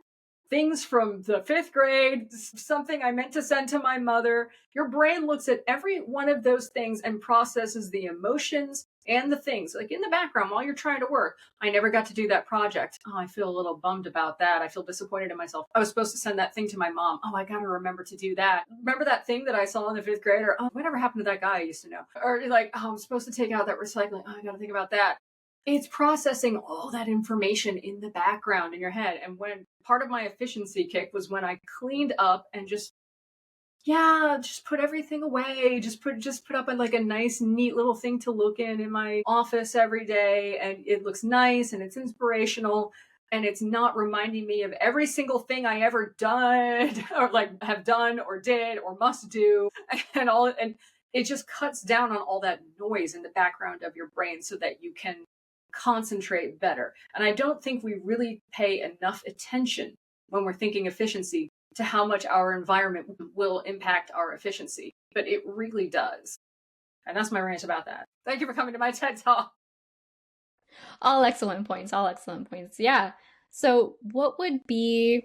things from the 5th grade, something I meant to send to my mother. Your brain looks at every one of those things and processes the emotions and the things like in the background while you're trying to work. I never got to do that project. Oh, I feel a little bummed about that. I feel disappointed in myself. I was supposed to send that thing to my mom. Oh, I got to remember to do that. Remember that thing that I saw in the 5th grade? Or, oh, whatever happened to that guy I used to know? Or like, oh, I'm supposed to take out that recycling. Oh, I got to think about that. It's processing all that information in the background in your head. And when part of my efficiency kick was when I cleaned up and just put everything away. Just put up like a nice, neat little thing to look in my office every day. And it looks nice and it's inspirational. And it's not reminding me of every single thing I ever done or like have done or did or must do and it just cuts down on all that noise in the background of your brain so that you can concentrate better. And I don't think we really pay enough attention when we're thinking efficiency to how much our environment will impact our efficiency, but it really does. And that's my rant about that. Thank you for coming to my TED Talk. All excellent points. All excellent points. Yeah. So what would be,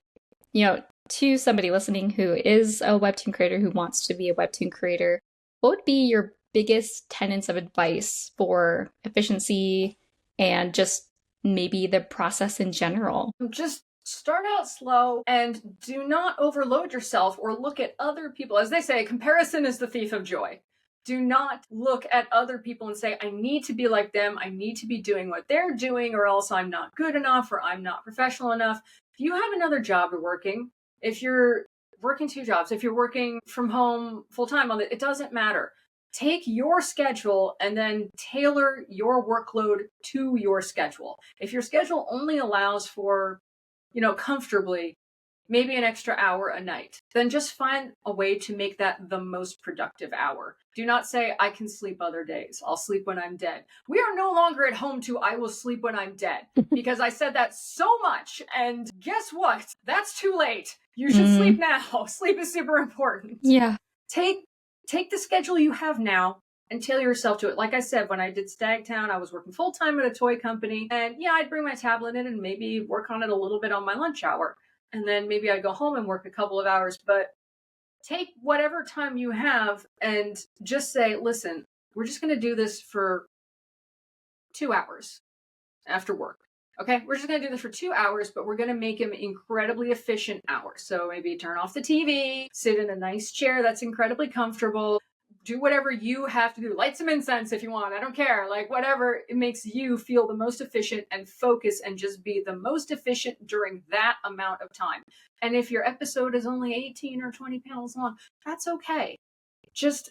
to somebody listening who is a webtoon creator, who wants to be a webtoon creator, what would be your biggest tenets of advice for efficiency and just maybe the process in general? Just start out slow and do not overload yourself or look at other people. As they say, comparison is the thief of joy. Do not look at other people and say, I need to be like them. I need to be doing what they're doing, or else I'm not good enough, or I'm not professional enough. If you have another job you're working, if you're working 2 jobs, if you're working from home full time on it, it doesn't matter. Take your schedule and then tailor your workload to your schedule. If your schedule only allows for, comfortably, maybe an extra hour a night, then just find a way to make that the most productive hour. Do not say, I can sleep other days. I'll sleep when I'm dead. We are no longer at home to, I will sleep when I'm dead, because I said that so much. And guess what? That's too late. You should sleep now. Sleep is super important. Yeah. Take the schedule you have now and tailor yourself to it. Like I said, when I did Stagtown, I was working full time at a toy company. And I'd bring my tablet in and maybe work on it a little bit on my lunch hour. And then maybe I'd go home and work a couple of hours. But take whatever time you have and just say, listen, we're just going to do this for 2 hours after work. Okay, we're just going to do this for 2 hours, but we're going to make them incredibly efficient hours. So maybe turn off the TV, sit in a nice chair that's incredibly comfortable, do whatever you have to do. Light some incense if you want. I don't care. Like whatever it makes you feel the most efficient, and focus and just be the most efficient during that amount of time. And if your episode is only 18 or 20 panels long, that's okay. Just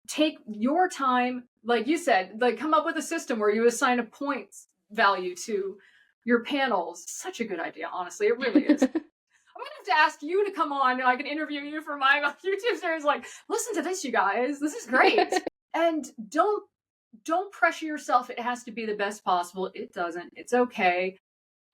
take your time. Like you said, like come up with a system where you assign a points value to your panels. Such a good idea, honestly. It really is. I'm gonna have to ask you to come on and I can interview you for my YouTube series. Like, listen to this, you guys. This is great. And don't pressure yourself. It has to be the best possible. It doesn't. It's okay.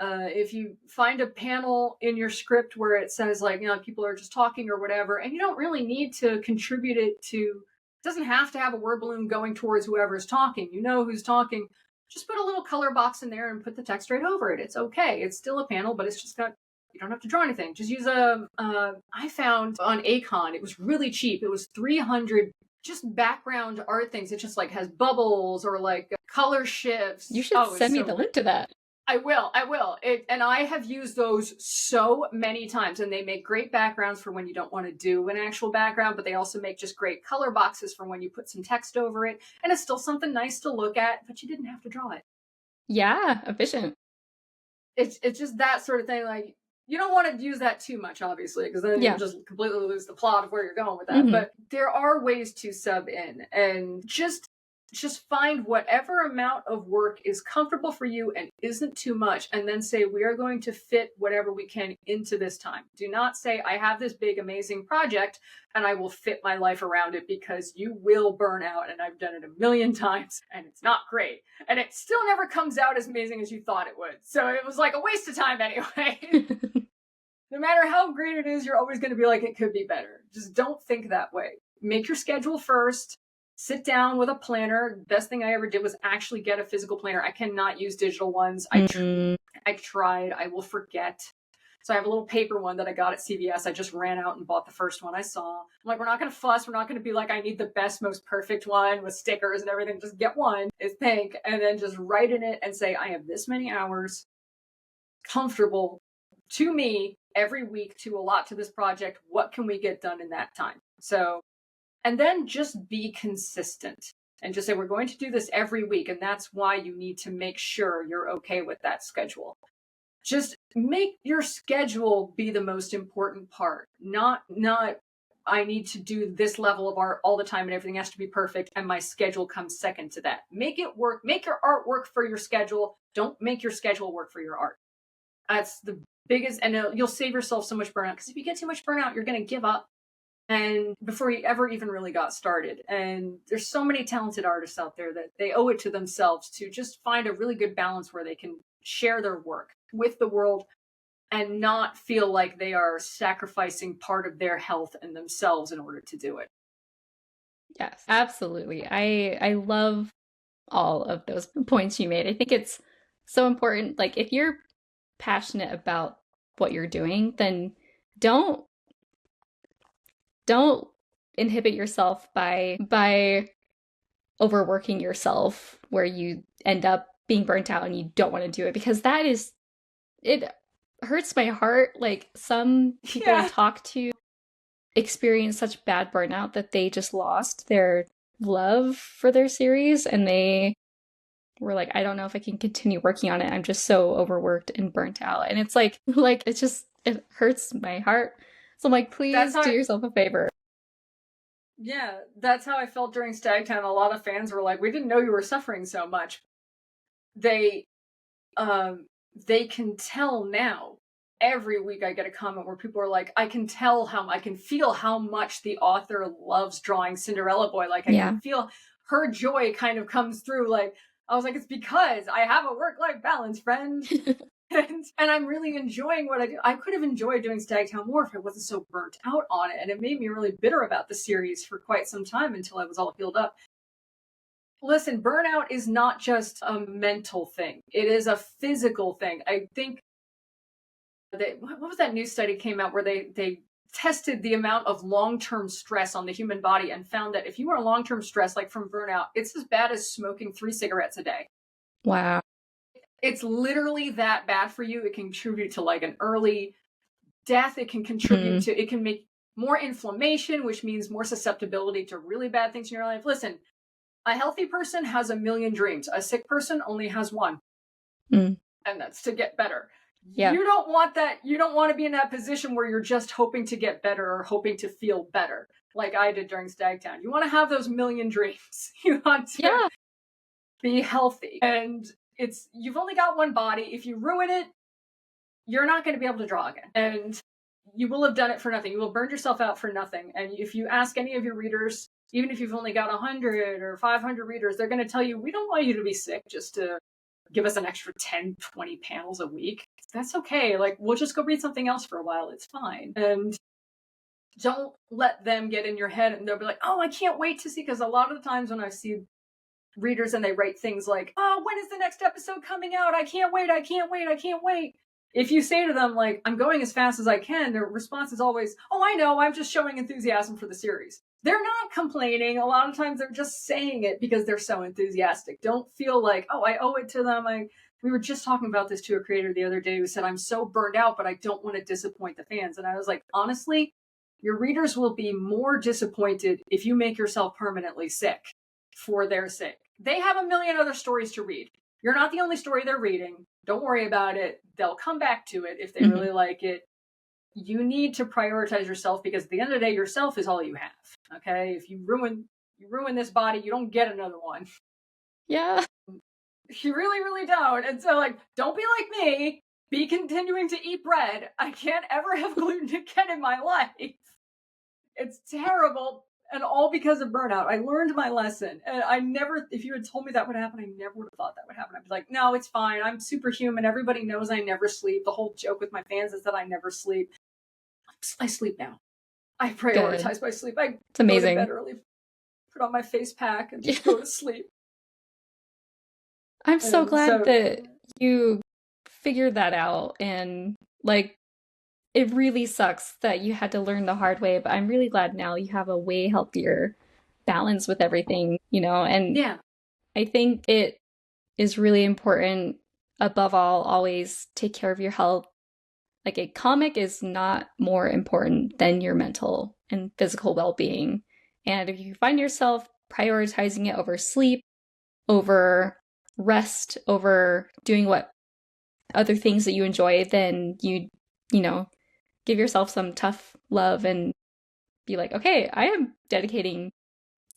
If you find a panel in your script where it says like, people are just talking or whatever, and you don't really need to contribute it to, it doesn't have to have a word balloon going towards whoever's talking. You know who's talking. Just put a little color box in there and put the text right over it. It's okay. It's still a panel, but it's just got, you don't have to draw anything. Just use I found on Acon, it was really cheap. It was 300 just background art things. It just like has bubbles or like color shifts. You should send me the link to that. I will. And I have used those so many times, and they make great backgrounds for when you don't want to do an actual background, but they also make just great color boxes for when you put some text over it. And it's still something nice to look at, but you didn't have to draw it. Yeah, efficient. It's just that sort of thing. Like, you don't want to use that too much, obviously, because then you'll just completely lose the plot of where you're going with that. Mm-hmm. But there are ways to sub in, and just find whatever amount of work is comfortable for you and isn't too much, and then say, we are going to fit whatever we can into this time. Do not say, I have this big, amazing project and I will fit my life around it, because you will burn out. And I've done it a million times and it's not great. And it still never comes out as amazing as you thought it would. So it was like a waste of time anyway. No matter how great it is, you're always going to be like, it could be better. Just don't think that way. Make your schedule first. Sit down with a planner. The best thing I ever did was actually get a physical planner. I cannot use digital ones. I tried. I will forget. So I have a little paper one that I got at CVS. I just ran out and bought the first one I saw. I'm like, we're not going to fuss. We're not going to be like, I need the best, most perfect one with stickers and everything. Just get one. It's pink. And then just write in it and say, I have this many hours comfortable to me every week to allot to this project. What can we get done in that time? So, and then just be consistent and just say, we're going to do this every week. And that's why you need to make sure you're okay with that schedule. Just make your schedule be the most important part, not I need to do this level of art all the time and everything has to be perfect and my schedule comes second to that. Make it work. Make your art work for your schedule. Don't make your schedule work for your art. That's the biggest, and you'll save yourself so much burnout, because if you get too much burnout, you're going to give up and before you ever even really got started. And there's so many talented artists out there that they owe it to themselves to just find a really good balance where they can share their work with the world and not feel like they are sacrificing part of their health and themselves in order to do it. Yes, absolutely. I love all of those points you made. I think it's so important. Like, if you're passionate about what you're doing, then don't inhibit yourself by overworking yourself where you end up being burnt out and you don't want to do it, because it hurts my heart. Like, some people I talk to experience such bad burnout that they just lost their love for their series and they were like, I don't know if I can continue working on it. I'm just so overworked and burnt out. And it's like it hurts my heart. So I'm like, please do yourself a favor. Yeah, that's how I felt during Stagtown. A lot of fans were like, we didn't know you were suffering so much. They can tell now. Every week I get a comment where people are like, I can feel how much the author loves drawing Cinderella Boy. Like, I can feel her joy kind of comes through. Like, I was like, it's because I have a work-life balance, friend. and I'm really enjoying what I do. I could have enjoyed doing Stagtown more if I wasn't so burnt out on it. And it made me really bitter about the series for quite some time until I was all healed up. Listen, burnout is not just a mental thing. It is a physical thing. I think what was that new study came out where they tested the amount of long-term stress on the human body and found that if you are long-term stress, like from burnout, it's as bad as smoking 3 cigarettes a day. Wow. It's literally that bad for you. It can contribute to like an early death. It can contribute to, it can make more inflammation, which means more susceptibility to really bad things in your life. Listen, a healthy person has a million dreams. A sick person only has one. And that's to get better. Yeah. You don't want that. You don't want to be in that position where you're just hoping to get better or hoping to feel better, like I did during Stagtown. You want to have those million dreams. You want to be healthy. And you've only got one body. If you ruin it, you're not going to be able to draw again. And you will have done it for nothing. You will have burned yourself out for nothing. And if you ask any of your readers, even if you've only got 100 or 500 readers, they're going to tell you, we don't want you to be sick just to give us an extra 10, 20 panels a week. That's okay. Like, we'll just go read something else for a while. It's fine. And don't let them get in your head and they'll be like, oh, I can't wait to see. Because a lot of the times when I see readers and they write things like, oh, when is the next episode coming out? I can't wait. I can't wait. I can't wait. If you say to them, like, I'm going as fast as I can, their response is always, oh, I know. I'm just showing enthusiasm for the series. They're not complaining. A lot of times they're just saying it because they're so enthusiastic. Don't feel like, oh, I owe it to them. We were just talking about this to a creator the other day who said, I'm so burned out, but I don't want to disappoint the fans. And I was like, honestly, your readers will be more disappointed if you make yourself permanently sick for their sake. They have a million other stories to read. You're not the only story they're reading. Don't worry about it. They'll come back to it if they really like it. You need to prioritize yourself, because at the end of the day, yourself is all you have. Okay? If you ruin this body, you don't get another one. Yeah. You really, really don't. And so, like, don't be like me. Be continuing to eat bread. I can't ever have gluten again in my life. It's terrible. And all because of burnout. I learned my lesson. And if you had told me that would happen, I never would have thought that would happen. I'd be like, no, it's fine. I'm superhuman. Everybody knows I never sleep. The whole joke with my fans is that I never sleep. I sleep now. I prioritize my sleep. It's amazing. Go to bed early, put on my face pack, and just go to sleep. I'm so glad that you figured that out and, like, it really sucks that you had to learn the hard way, but I'm really glad now you have a way healthier balance with everything, and Yeah. I think it is really important, above all, always take care of your health. Like a comic is not more important than your mental and physical well-being. And if you find yourself prioritizing it over sleep, over rest, over doing what other things that you enjoy, then you know, give yourself some tough love and be like, okay, I am dedicating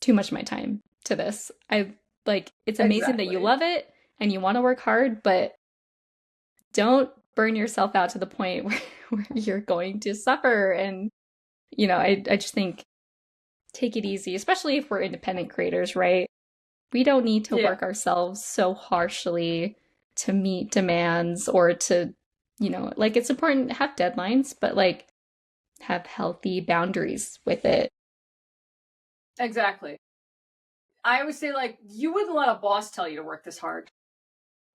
too much of my time to this. It's amazing that you Exactly. love it and you want to work hard, but don't burn yourself out to the point where you're going to suffer. And, I just think take it easy, especially if we're independent creators, right? We don't need to Yeah. work ourselves so harshly to meet demands or to, it's important to have deadlines, but like have healthy boundaries with it. Exactly. I always say, like, you wouldn't let a boss tell you to work this hard.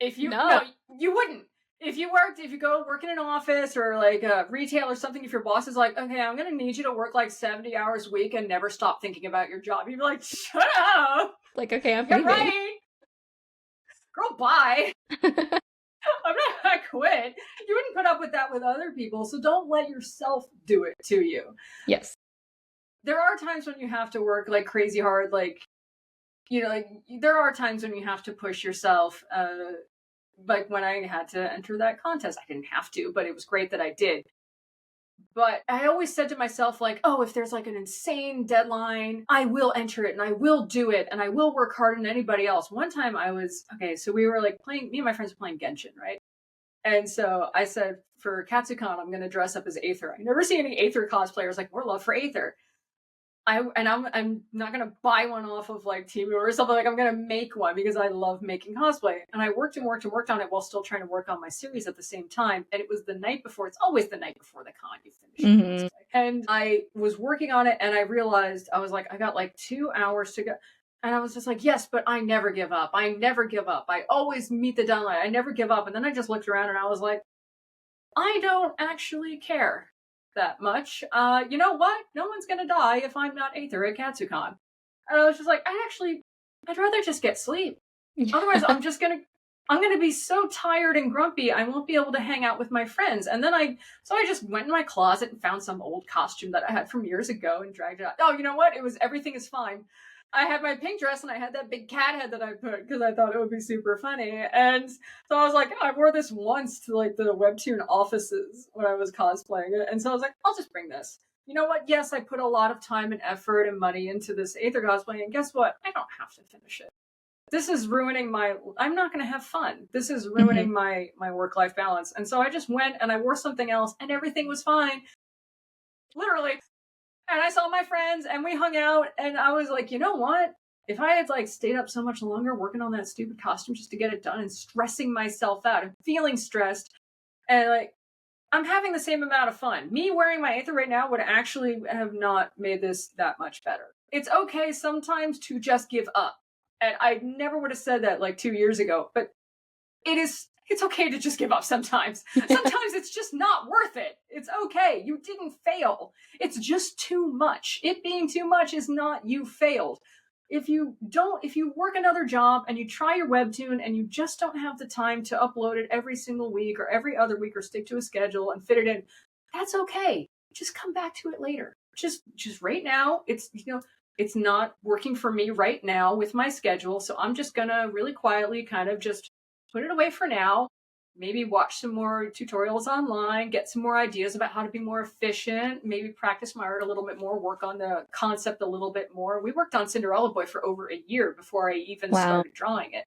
No, No. you wouldn't. If you go work in an office or like a retail or something, if your boss is like, okay, I'm going to need you to work like 70 hours a week and never stop thinking about your job, you'd be like, shut up. Like, okay, I'm You're leaving. right. Girl, bye. I'm not going to quit. You wouldn't put up with that with other people, so don't let yourself do it to you. Yes. There are times when you have to work like crazy hard, like, there are times when you have to push yourself. Like when I had to enter that contest, I didn't have to, but it was great that I did. But I always said to myself, like, oh, if there's like an insane deadline, I will enter it and I will do it and I will work harder than anybody else. One time so we were like playing, me and my friends were playing Genshin, right? And so I said, for Katsucon, I'm going to dress up as Aether. I never see any Aether cosplayers, like, more love for Aether. I'm not gonna buy one off of like Temu or something. Like, I'm gonna make one because I love making cosplay. And I worked and worked and worked on it while still trying to work on my series at the same time. And it was the night before. It's always the night before the con you finish your cosplay. And I was working on it, and I realized I was like, I got like 2 hours to go. And I was just like, yes, but I never give up. I never give up. I always meet the deadline. I never give up. And then I just looked around and I was like, I don't actually care that much. You know what? No one's gonna die if I'm not Aether at Katsucon. And I was just like, I'd rather just get sleep. Otherwise, I'm gonna be so tired and grumpy, I won't be able to hang out with my friends. And then I just went in my closet and found some old costume that I had from years ago and dragged it out. Oh, you know what? Everything is fine. I had my pink dress and I had that big cat head that I put because I thought it would be super funny. And so I was like, I wore this once to like the Webtoon offices when I was cosplaying it. And so I was like, I'll just bring this. You know what? Yes, I put a lot of time and effort and money into this Aether cosplay. And guess what? I don't have to finish it. This is ruining I'm not going to have fun. This is ruining my work-life balance. And so I just went and I wore something else and everything was fine. Literally. And I saw my friends and we hung out, and I was like, you know what? If I had like stayed up so much longer working on that stupid costume just to get it done and stressing myself out and feeling stressed, and like I'm having the same amount of fun. Me wearing my Aether right now would actually have not made this that much better. It's okay sometimes to just give up. And I never would have said that like 2 years ago, but it's okay to just give up sometimes. Sometimes it's just not worth it. It's okay. You didn't fail. It's just too much. It being too much is not you failed. If you work another job and you try your webtoon and you just don't have the time to upload it every single week or every other week or stick to a schedule and fit it in, that's okay. Just come back to it later. Just right now, it's not working for me right now with my schedule, so I'm just gonna really quietly kind of just put it away for now. Maybe watch some more tutorials online, get some more ideas about how to be more efficient, maybe practice my art a little bit more, work on the concept a little bit more. We worked on Cinderella Boy for over a year before I even started drawing it.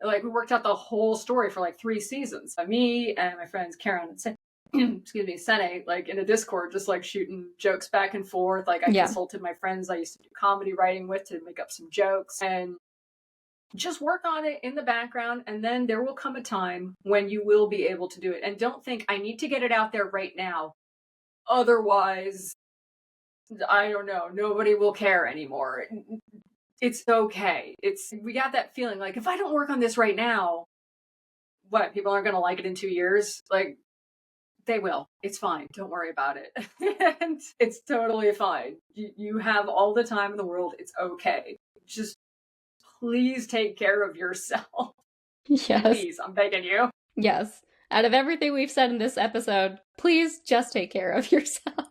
Like, we worked out the whole story for like 3 seasons. Me and my friends Karen and Sene, like in a Discord, just like shooting jokes back and forth. Like, I consulted my friends I used to do comedy writing with to make up some jokes, and just work on it in the background, and then there will come a time when you will be able to do it. And don't think, I need to get it out there right now. Otherwise, I don't know, nobody will care anymore. It's okay. We got that feeling like, if I don't work on this right now, what, people aren't going to like it in 2 years? Like, They will. It's fine. Don't worry about it. And it's totally fine. You have all the time in the world. It's okay. Just please take care of yourself. Yes. Please, I'm begging you. Yes. Out of everything we've said in this episode, please just take care of yourself.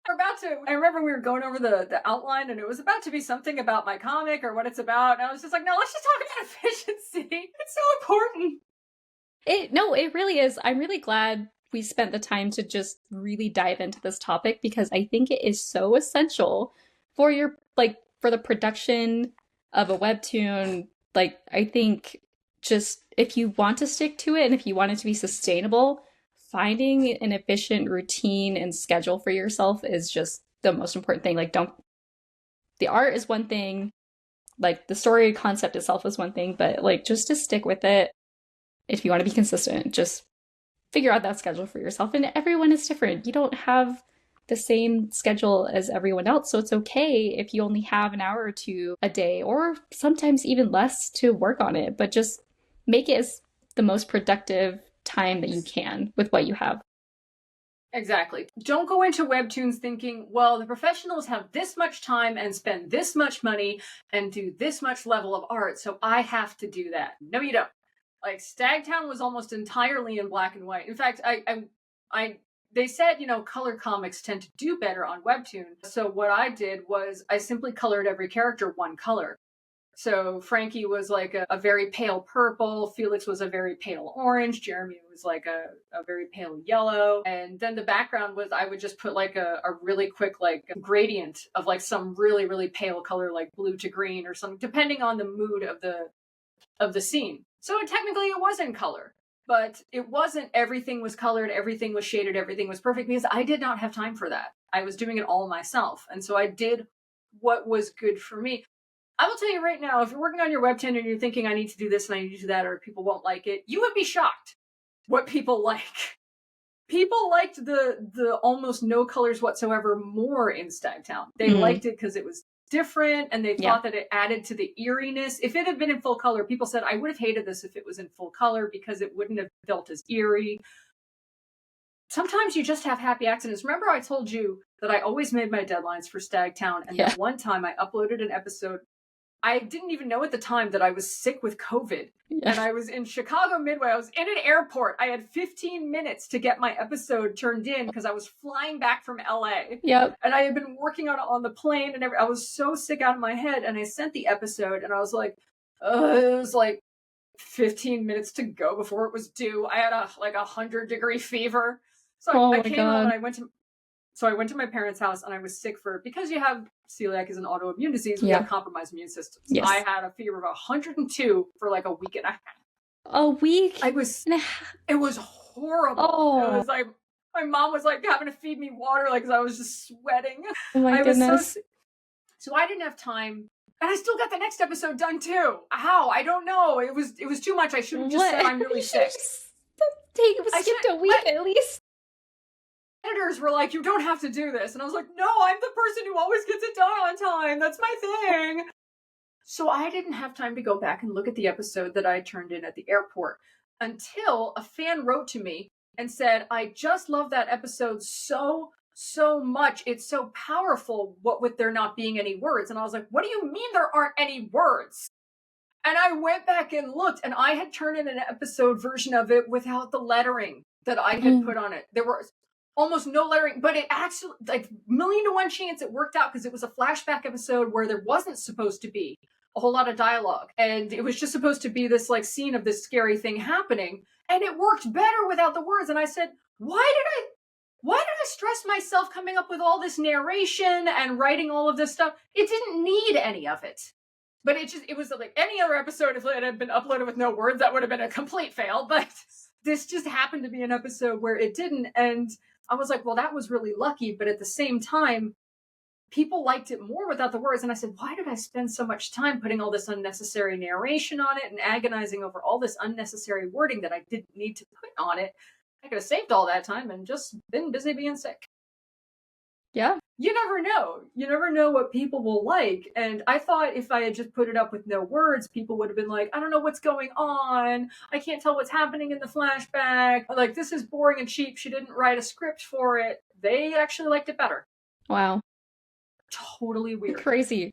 I remember we were going over the outline, and it was about to be something about my comic or what it's about. And I was just like, no, let's just talk about efficiency. It's so important. It really is. I'm really glad we spent the time to just really dive into this topic, because I think it is so essential for for the production of a webtoon. Like, I think just if you want to stick to it and if you want it to be sustainable, finding an efficient routine and schedule for yourself is just the most important thing. Like, the art is one thing, like the story concept itself is one thing, but like just to stick with it. If you want to be consistent, just figure out that schedule for yourself. And everyone is different. You don't have the same schedule as everyone else. So it's okay if you only have an hour or two a day, or sometimes even less, to work on it. But just make it as the most productive time that you can with what you have. Exactly. Don't go into webtoons thinking, well, the professionals have this much time and spend this much money and do this much level of art, so I have to do that. No, you don't. Like, Stagtown was almost entirely in black and white. In fact, they said, color comics tend to do better on Webtoon. So what I did was I simply colored every character one color. So Frankie was like a very pale purple, Felix was a very pale orange, Jeremy was like a very pale yellow, and then the background was, I would just put like a really quick like gradient of like some really, really pale color, like blue to green or something, depending on the mood of the scene. So technically it was in color, but it wasn't everything was colored, everything was shaded, everything was perfect, because I did not have time for that. I was doing it all myself. And so I did what was good for me. I will tell you right now, if you're working on your webtoon and you're thinking, I need to do this and I need to do that, or people won't like it, you would be shocked what people like. People liked the almost no colors whatsoever more in Stagtown. They liked it because it was different, and they thought that it added to the eeriness. If it had been in full color, people said, I would have hated this if it was in full color because it wouldn't have felt as eerie. Sometimes you just have happy accidents. Remember I told you that I always made my deadlines for Stagtown, and that one time I uploaded an episode. I didn't even know at the time that I was sick with COVID. And I was in Chicago Midway. I was in an airport. I had 15 minutes to get my episode turned in because I was flying back from LA. Yep. And I had been working on the plane, and I was so sick out of my head. And I sent the episode, and I was like, it was like 15 minutes to go before it was due. I had a 100-degree fever. So I came home, and I went to my parents' house, and I was sick because you have celiac is an autoimmune disease. We have compromised immune systems. Yes. I had a fever of 102 for like a week and a half. A week? It was horrible. Oh. It was like, my mom was like having to feed me water, like, 'cause I was just sweating. Oh my goodness. So I didn't have time. And I still got the next episode done too. How? I don't know. It was too much. I should have just said I'm really sick. Skipped a week at least. Editors were like, you don't have to do this. And I was like, no, I'm the person who always gets it done on time. That's my thing. So I didn't have time to go back and look at the episode that I turned in at the airport until a fan wrote to me and said, I just love that episode so much. It's so powerful, what with there not being any words. And I was like, what do you mean there aren't any words? And I went back and looked, and I had turned in an episode version of it without the lettering that I had put on it. There were almost no lettering, but it actually, like, 1,000,000 to 1 chance it worked out, because it was a flashback episode where there wasn't supposed to be a whole lot of dialogue, and it was just supposed to be this like scene of this scary thing happening, and it worked better without the words. And I said, why did I stress myself coming up with all this narration and writing all of this stuff? It didn't need any of it. But it was like any other episode, if it had been uploaded with no words, that would have been a complete fail. But this just happened to be an episode where it didn't. And I was like, well, that was really lucky. But at the same time, people liked it more without the words. And I said, why did I spend so much time putting all this unnecessary narration on it and agonizing over all this unnecessary wording that I didn't need to put on it? I could have saved all that time and just been busy being sick. Yeah. you never know. You never know what people will like. And I thought if I had just put it up with no words, people would have been like, I don't know what's going on. I can't tell what's happening in the flashback. Like, this is boring and cheap. She didn't write a script for it. They actually liked it better. Wow. Totally weird. Crazy.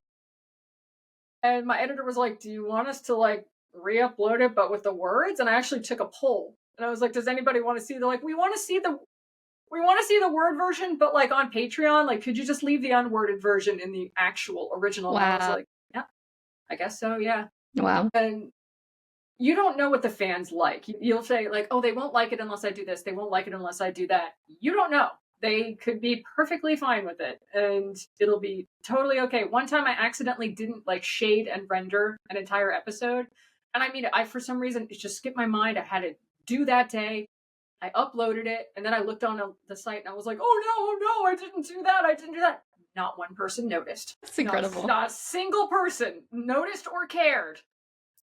And my editor was like, do you want us to like re-upload it, but with the words? And I actually took a poll. And I was like, does anybody want to see? They're like, we want to see the word version, but like on Patreon, like, could you just leave the unworded version in the actual original? Wow. And I was like, yeah, I guess so, yeah. Wow. And you don't know what the fans like. You'll say like, oh, they won't like it unless I do this. They won't like it unless I do that. You don't know. They could be perfectly fine with it, and it'll be totally okay. One time I accidentally didn't like shade and render an entire episode. And I mean, for some reason, it just skipped my mind. I had to do that day. I uploaded it, and then I looked on the site, and I was like, oh no, I didn't do that. I didn't do that. Not one person noticed. That's incredible. Not a single person noticed or cared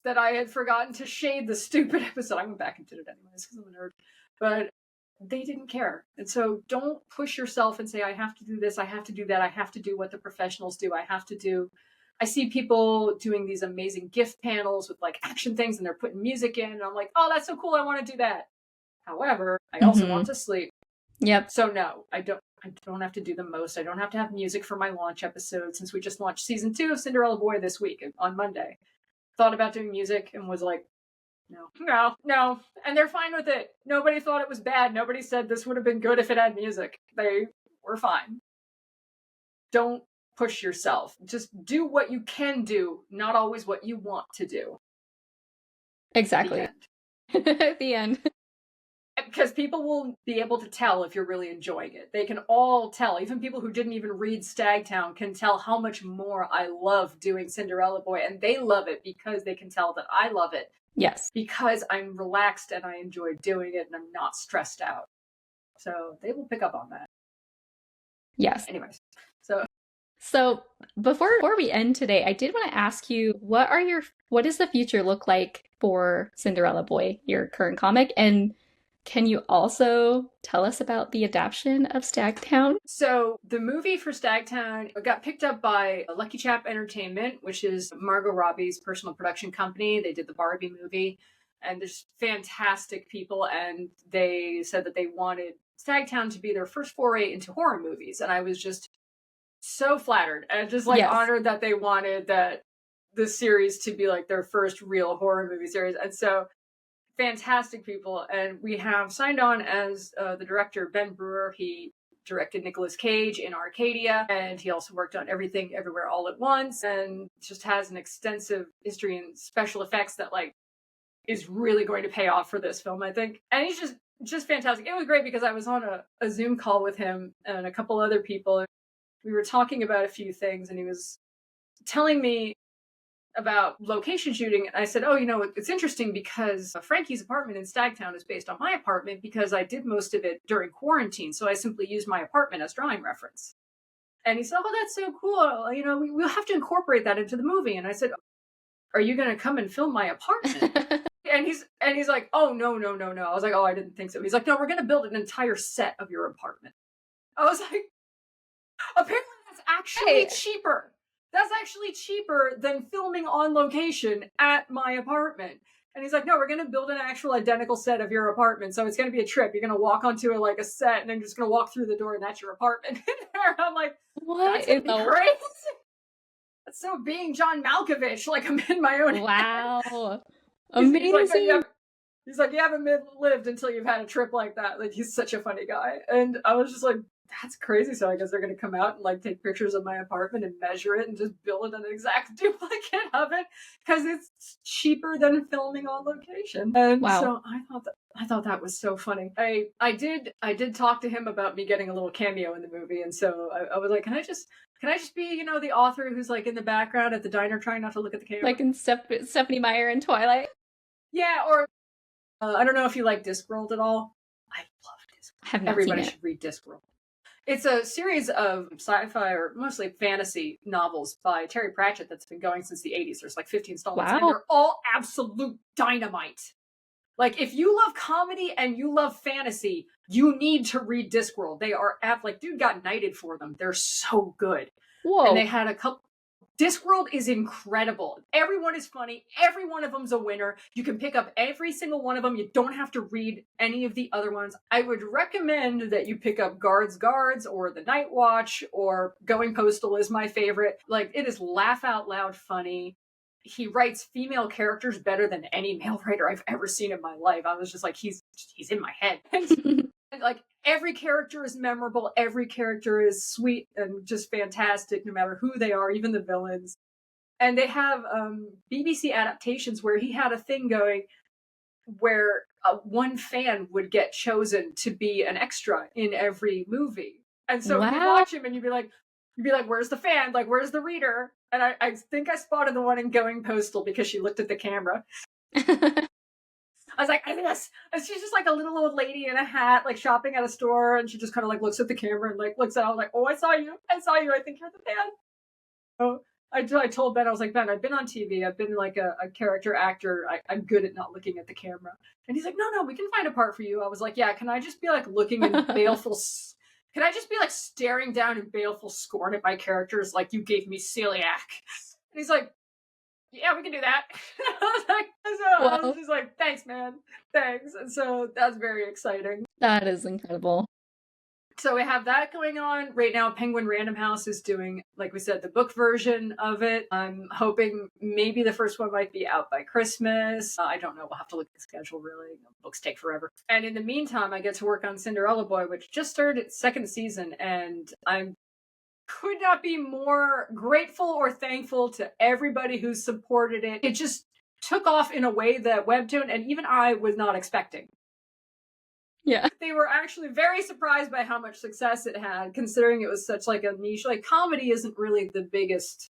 that I had forgotten to shade the stupid episode. I went back and did it anyways, because I'm a nerd. But they didn't care. And so don't push yourself and say, I have to do this, I have to do that, I have to do what the professionals do, I see people doing these amazing GIF panels with like action things, and they're putting music in, and I'm like, oh, that's so cool, I want to do that. However, I also want to sleep. Yep. So no, I don't have to do the most. I don't have to have music for my launch episode, since we just launched season 2 of Cinderella Boy this week on Monday. Thought about doing music and was like, no. And they're fine with it. Nobody thought it was bad. Nobody said this would have been good if it had music. They were fine. Don't push yourself. Just do what you can do, not always what you want to do. Exactly. The end. Because people will be able to tell if you're really enjoying it. They can all tell. Even people who didn't even read Stagtown can tell how much more I love doing Cinderella Boy. And they love it because they can tell that I love it. Yes. Because I'm relaxed and I enjoy doing it and I'm not stressed out. So they will pick up on that. Yes. Anyways, so before we end today, I did want to ask you, what does the future look like for Cinderella Boy, your current comic? And can you also tell us about the adaptation of Stagtown? So the movie for Stagtown got picked up by Lucky Chap Entertainment, which is Margot Robbie's personal production company. They did the Barbie movie, and there's fantastic people, and they said that they wanted Stagtown to be their first foray into horror movies. And I was just so flattered and just like honored that they wanted this series to be like their first real horror movie series. And so fantastic people. And we have signed on as the director, Ben Brewer. He directed Nicolas Cage in Arcadia, and he also worked on Everything Everywhere All at Once, and just has an extensive history in special effects that like is really going to pay off for this film, I think. And he's just fantastic. It was great because I was on a Zoom call with him and a couple other people. We were talking about a few things, and he was telling me about location shooting. And I said, oh, it's interesting because Frankie's apartment in Stagtown is based on my apartment because I did most of it during quarantine. So I simply used my apartment as drawing reference. And he said, oh, that's so cool. We'll have to incorporate that into the movie. And I said, are you going to come and film my apartment? and he's like, oh, no. I was like, oh, I didn't think so. He's like, no, we're going to build an entire set of your apartment. I was like, apparently that's actually cheaper. That's actually cheaper than filming on location at my apartment. And he's like, no, we're going to build an actual identical set of your apartment. So it's going to be a trip. You're going to walk onto a set, and then you're just going to walk through the door, and that's your apartment. I'm like, what? That's great. That's so being John Malkovich. Like, I'm in my own Wow. Amazing. He's like, you haven't lived until you've had a trip like that. Like, he's such a funny guy. And I was just like, that's crazy. So I guess they're going to come out and like take pictures of my apartment and measure it and just build an exact duplicate of it because it's cheaper than filming on location. And so I thought that was so funny. I did talk to him about me getting a little cameo in the movie. And so I was like, can I just be, the author who's like in the background at the diner trying not to look at the camera? Like in Stephanie Meyer in Twilight? Yeah, or I don't know if you like Discworld at all. I love Discworld. I have not Everybody seen it. should read Discworld. It's a series of sci-fi or mostly fantasy novels by Terry Pratchett that's been going since the 80s. There's like 50 installments, and they're all absolute dynamite. Like, if you love comedy and you love fantasy, you need to read Discworld. They are like, dude got knighted for them. They're so good. Whoa. And they had a couple. Discworld is incredible. Everyone is funny. Every one of them's a winner. You can pick up every single one of them. You don't have to read any of the other ones. I would recommend that you pick up Guards or The Night Watch, or Going Postal is my favorite. Like, it is laugh out loud funny. He writes female characters better than any male writer I've ever seen in my life. I was just like, he's in my head. And like, every character is memorable. Every character is sweet and just fantastic, no matter who they are, even the villains. And they have BBC adaptations where he had a thing going where one fan would get chosen to be an extra in every movie. And so Wow. you'd watch him and you'd be like, where's the fan? Like, where's the reader? And I think I spotted the one in Going Postal because she looked at the camera. I was like, this. And she's just like a little old lady in a hat, like shopping at a store, and she just kind of like looks at the camera and like looks at. I was like, oh, I saw you. I think you're the fan. Oh, I told Ben, I was like, Ben, I've been on TV. I've been like a character actor. I'm good at not looking at the camera. And he's like, no, we can find a part for you. I was like, yeah, can I just be like looking in baleful? Can I just be like staring down in baleful scorn at my characters like you gave me celiac? And he's like, yeah, we can do that. I was just like, thanks, man. Thanks. And so that's very exciting. That is incredible. So we have that going on. Right now, Penguin Random House is doing, like we said, the book version of it. I'm hoping maybe the first one might be out by Christmas. I don't know. We'll have to look at the schedule, really. Books take forever. And in the meantime, I get to work on Cinderella Boy, which just started its second season, and I could not be more grateful or thankful to everybody who supported it. It just took off in a way that Webtoon and even I was not expecting. Yeah. They were actually very surprised by how much success it had, considering it was such like a niche. Like, comedy isn't really the biggest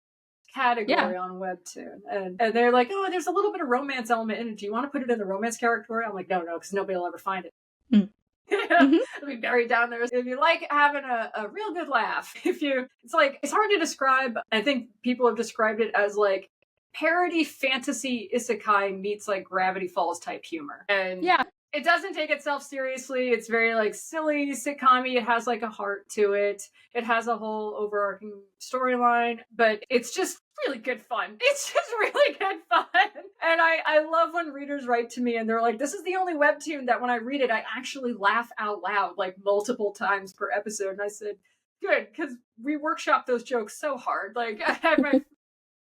category on Webtoon. And they're like, oh, there's a little bit of romance element in it. Do you want to put it in the romance category? I'm like, no, because nobody will ever find it. It'll be buried down there. If you like having a real good laugh, it's hard to describe. I think people have described it as like parody fantasy isekai meets like Gravity Falls type humor. And yeah, it doesn't take itself seriously. It's very like silly sitcom-y. It has like a heart to it. It has a whole overarching storyline, but it's just really good fun. It's just really good fun. And I love when readers write to me and they're like, this is the only Webtoon that when I read it, I actually laugh out loud like multiple times per episode. And I said, good, because we workshop those jokes so hard. Like, I have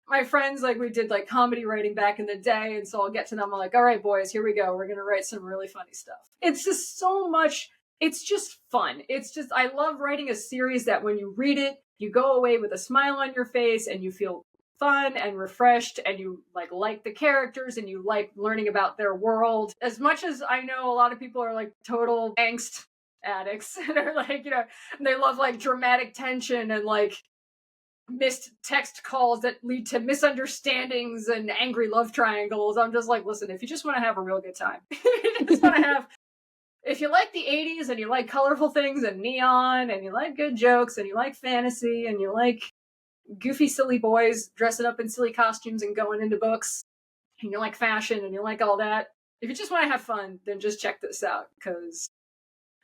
my friends, like, we did like comedy writing back in the day, and so I'll get to them. I'm like, all right, boys, here we go. We're gonna write some really funny stuff. It's just so much. It's just fun. I love writing a series that when you read it, you go away with a smile on your face and you feel fun and refreshed, and you like the characters and you like learning about their world. As much as I know a lot of people are like total angst addicts and are like, they love like dramatic tension and like missed text calls that lead to misunderstandings and angry love triangles. I'm just like, listen, if you just want to have a real good time, if you like the 80s and you like colorful things and neon and you like good jokes and you like fantasy and you like goofy, silly boys dressing up in silly costumes and going into books, and you like fashion and you like all that, if you just want to have fun, then just check this out, because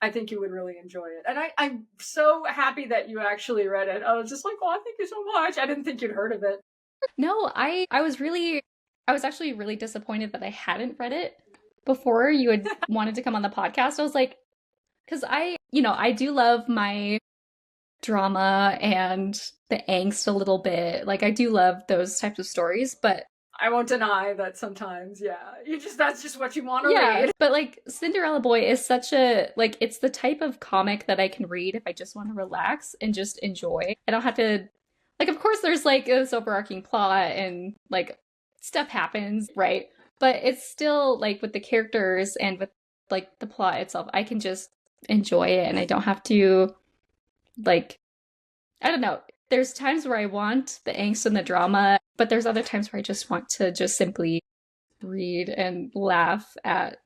I think you would really enjoy it. And I'm so happy that you actually read it. I was just like, oh, thank you so much. I didn't think you'd heard of it. No, I was actually really disappointed that I hadn't read it before you had wanted to come on the podcast. I was like, because I do love my drama and the angst a little bit. Like, I do love those types of stories, but I won't deny that sometimes, that's just what you want to read. But like, Cinderella Boy is such a, like, it's the type of comic that I can read if I just want to relax and just enjoy. I don't have to, like, of course there's like this overarching plot and like stuff happens, right? But it's still like with the characters and with like the plot itself, I can just enjoy it and I don't have to, like, I don't know. There's times where I want the angst and the drama, but there's other times where I just want to just simply read and laugh at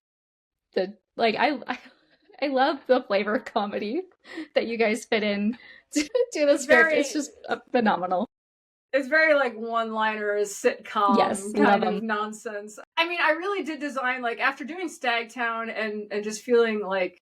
the, like, I love the flavor of comedy that you guys fit in to this script. It's just phenomenal. It's very like one-liners, sitcom kind of nonsense. I mean, I really did design, like, after doing Stagtown and just feeling like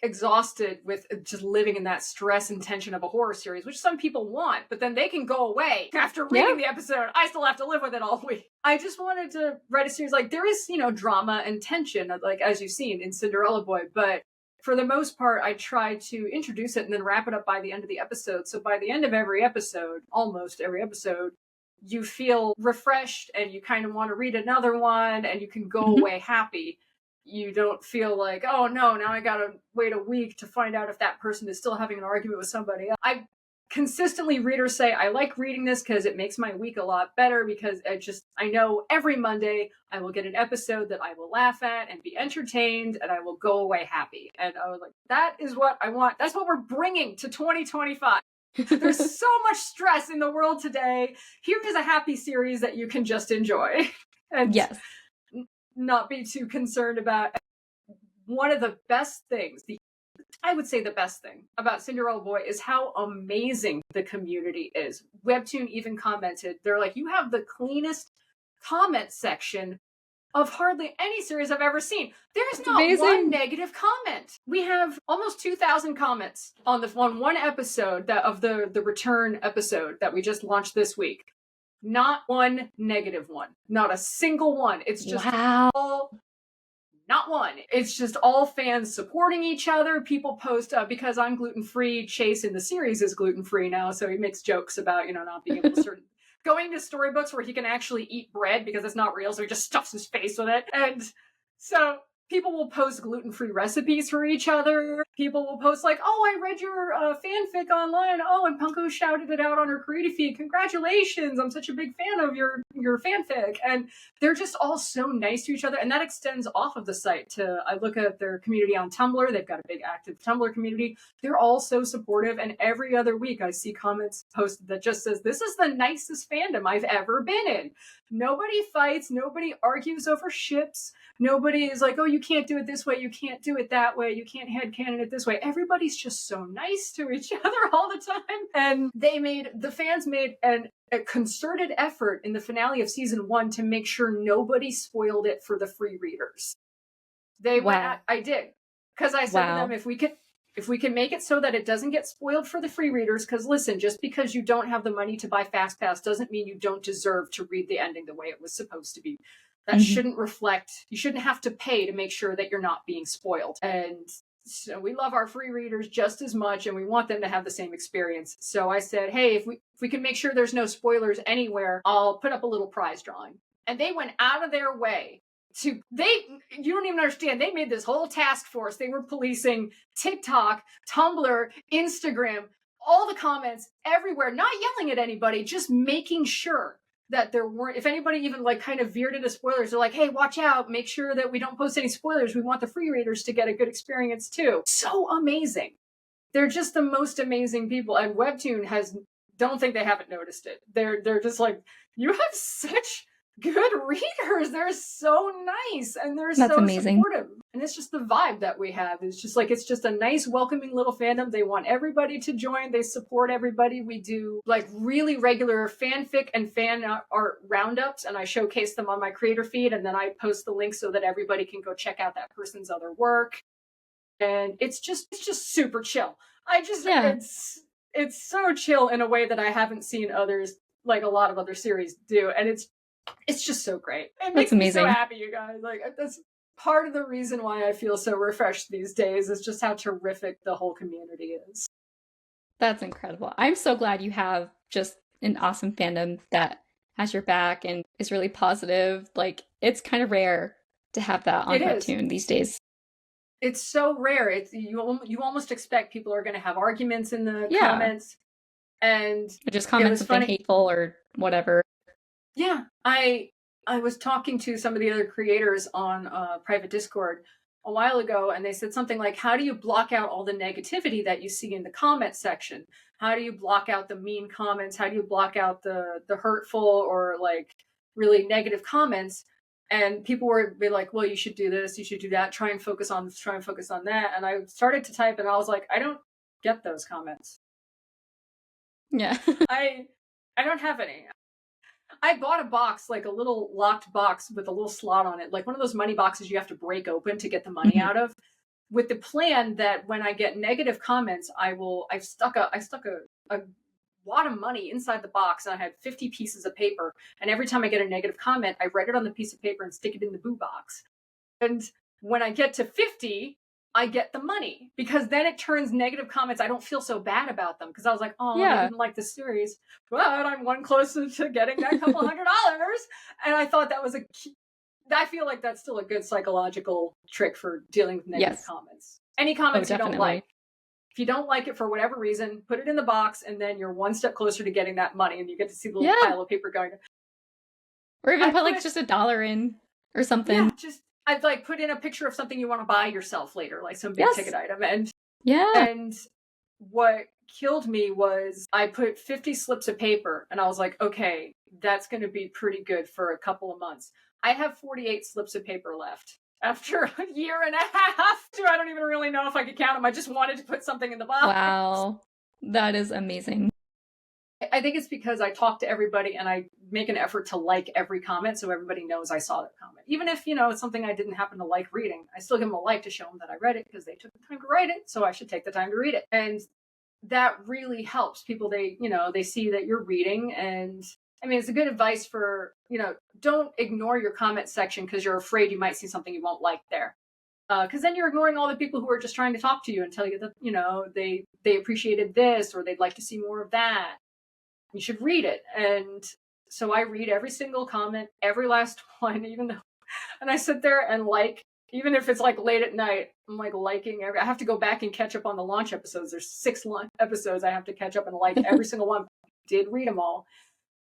exhausted with just living in that stress and tension of a horror series, which some people want, but then they can go away after reading the episode. I still have to live with it all week. I just wanted to write a series like, there is, drama and tension, like as you've seen in Cinderella Boy, but for the most part, I try to introduce it and then wrap it up by the end of the episode. So by the end of every episode, almost every episode, you feel refreshed and you kind of want to read another one and you can go away happy. You don't feel like, oh no, now I gotta wait a week to find out if that person is still having an argument with somebody else. I consistently, readers say, I like reading this because it makes my week a lot better, because I know every Monday I will get an episode that I will laugh at and be entertained and I will go away happy. And I was like, that is what I want. That's what we're bringing to 2025. There's so much stress in the world today. Here is a happy series that you can just enjoy. And not be too concerned about. One of the best things, I would say the best thing about Cinderella Boy is how amazing the community is. Webtoon even commented, they're like, you have the cleanest comment section of hardly any series I've ever seen. There's not one negative comment. We have almost 2,000 comments on one episode of the return episode that we just launched this week. Not one negative one. Not a single one. It's just all, not one. It's just all fans supporting each other. People post, because I'm gluten-free, Chase in the series is gluten-free now, so he makes jokes about, not being able to going to storybooks where he can actually eat bread because it's not real, so he just stuffs his face with it. And so people will post gluten-free recipes for each other. People will post like, oh, I read your fanfic online. Oh, and Punko shouted it out on her creative feed. Congratulations. I'm such a big fan of your fanfic. And they're just all so nice to each other. And that extends off of the site to, I look at their community on Tumblr. They've got a big active Tumblr community. They're all so supportive. And every other week I see comments posted that just says, this is the nicest fandom I've ever been in. Nobody fights. Nobody argues over ships. Nobody is like, oh, you can't do it this way. You can't do it that way. You can't headcanon it this way. Everybody's just so nice to each other all the time. And the fans made a concerted effort in the finale of season 1 to make sure nobody spoiled it for the free readers. I did. Because I said to them, if we can make it so that it doesn't get spoiled for the free readers, because listen, just because you don't have the money to buy Fast Pass doesn't mean you don't deserve to read the ending the way it was supposed to be. That shouldn't reflect, you shouldn't have to pay to make sure that you're not being spoiled. And so we love our free readers just as much, and we want them to have the same experience. So I said, hey, if we can make sure there's no spoilers anywhere, I'll put up a little prize drawing. And they went out of their way you don't even understand. They made this whole task force. They were policing TikTok, Tumblr, Instagram, all the comments everywhere, not yelling at anybody, just making sure that there weren't, if anybody even like kind of veered into spoilers, they're like, hey, watch out, make sure that we don't post any spoilers. We want the free readers to get a good experience too. So amazing. They're just the most amazing people. And Webtoon don't think they haven't noticed it. They're just like, you have such good readers. They're so nice and they're so supportive. And it's just the vibe that we have. It's just a nice, welcoming little fandom. They want everybody to join. They support everybody. We do like really regular fanfic and fan art roundups, and I showcase them on my creator feed, and then I post the link so that everybody can go check out that person's other work. And it's just super chill. It's so chill in a way that I haven't seen others, like a lot of other series do. And it's just so great. It makes me so happy, you guys. Like, that's part of the reason why I feel so refreshed these days, is just how terrific the whole community is. That's incredible. I'm so glad you have just an awesome fandom that has your back and is really positive. Like, it's kind of rare to have that on Webtoon these days. It's so rare. You almost expect people are going to have arguments in the comments, and or just comment something hateful or whatever. Yeah, I was talking to some of the other creators on private Discord a while ago, and they said something like, how do you block out all the negativity that you see in the comment section? How do you block out the mean comments? How do you block out the hurtful or like really negative comments? And people were like, well, you should do this, you should do that, try and focus on that. And I started to type and I was like, I don't get those comments. Yeah. I don't have any. I bought a box, like a little locked box with a little slot on it, like one of those money boxes you have to break open to get the money out of, with the plan that when I get negative comments, I've stuck a wad of money inside the box, and I had 50 pieces of paper. And every time I get a negative comment, I write it on the piece of paper and stick it in the boo box. And when I get to 50, I get the money, because then it turns negative comments. I don't feel so bad about them, because I was like, oh, I didn't like the series, but I'm one closer to getting that couple $100. And I thought that was I feel like that's still a good psychological trick for dealing with negative comments. Any comments you don't like. If you don't like it for whatever reason, put it in the box, and then you're one step closer to getting that money, and you get to see the little pile of paper going. Or even put like just $1 in or something. Yeah, I'd like put in a picture of something you want to buy yourself later, like some big ticket item. And and what killed me was I put 50 slips of paper, and I was like, okay, that's going to be pretty good for a couple of months. I have 48 slips of paper left after a year and a half. I don't even really know if I could count them. I just wanted to put something in the box. Wow. That is amazing. I think it's because I talk to everybody and I make an effort to like every comment, so everybody knows I saw that comment. Even if, it's something I didn't happen to like reading, I still give them a like to show them that I read it, because they took the time to write it, so I should take the time to read it. And that really helps people. They see that you're reading. And I mean, it's a good advice for, don't ignore your comment section because you're afraid you might see something you won't like there. Because then you're ignoring all the people who are just trying to talk to you and tell you that, they appreciated this, or they'd like to see more of that. You should read it. And so I read every single comment, every last one, and I sit there and even if it's like late at night, I'm like liking I have to go back and catch up on the launch episodes. There's 6 episodes I have to catch up and like every single one. I did read them all.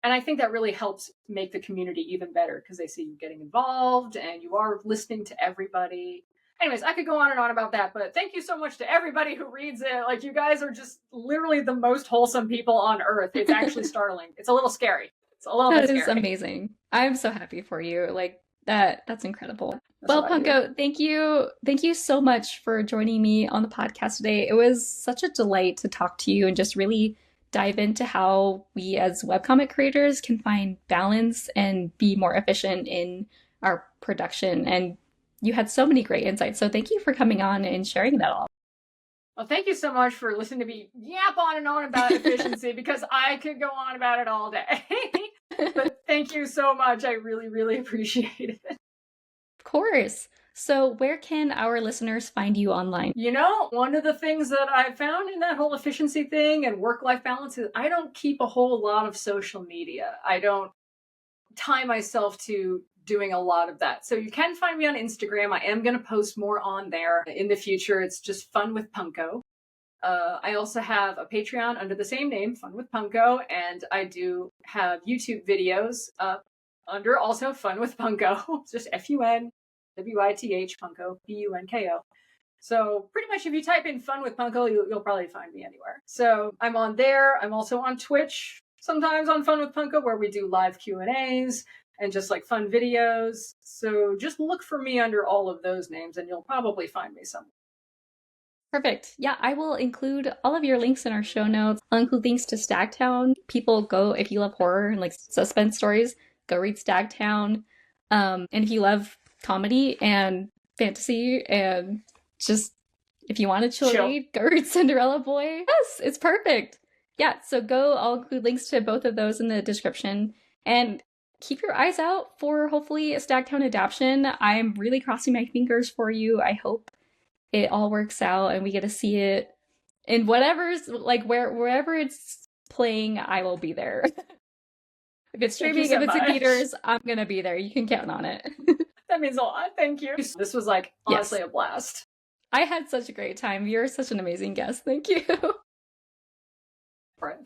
And I think that really helps make the community even better, because they see you getting involved and you are listening to everybody. Anyways, I could go on and on about that, but thank you so much to everybody who reads it. Like, you guys are just literally the most wholesome people on earth. It's actually startling. It's a little scary. It's a little bit scary. That is amazing. I'm so happy for you. Like, that's incredible. Well, Punko, thank you. Thank you so much for joining me on the podcast today. It was such a delight to talk to you and just really dive into how we as webcomic creators can find balance and be more efficient in our production. And you had so many great insights. So thank you for coming on and sharing that all. Well, thank you so much for listening to me yap on and on about efficiency, because I could go on about it all day. But thank you so much. I really, really appreciate it. Of course. So where can our listeners find you online? One of the things that I found in that whole efficiency thing and work-life balance is I don't keep a whole lot of social media. I don't tie myself to doing a lot of that. So you can find me on Instagram. I am going to post more on there in the future. It's just Fun with Punko. I also have a Patreon under the same name, Fun with Punko, and I do have YouTube videos under also Fun with Punko. It's just FUNWITH Punko, PUNKO. So pretty much if you type in Fun with Punko, you'll probably find me anywhere. So I'm on there. I'm also on Twitch, sometimes on Fun with Punko, where we do live Q&As and just like fun videos. So just look for me under all of those names and you'll probably find me somewhere. Perfect. Yeah, I will include all of your links in our show notes. I'll include links to Stagtown. People, go, if you love horror and like suspense stories, go read Stagtown. And if you love comedy and fantasy and just, if you want to chill read, go read Cinderella Boy. Yes, it's perfect. Yeah, so I'll include links to both of those in the description. And keep your eyes out for hopefully a Stagtown adaptation. I'm really crossing my fingers for you. I hope it all works out and we get to see it in whatever's like wherever it's playing. I will be there. If it's streaming, if it's in theaters, I'm gonna be there. You can count on it. That means a lot. Thank you. This was like honestly a blast. I had such a great time. You're such an amazing guest. Thank you. Right.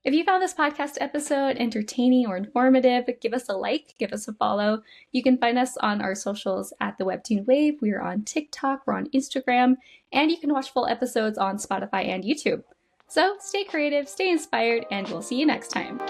If you found this podcast episode entertaining or informative, give us a like, give us a follow. You can find us on our socials at The Webtoon Wave. We are on TikTok, we're on Instagram, and you can watch full episodes on Spotify and YouTube. So stay creative, stay inspired, and we'll see you next time.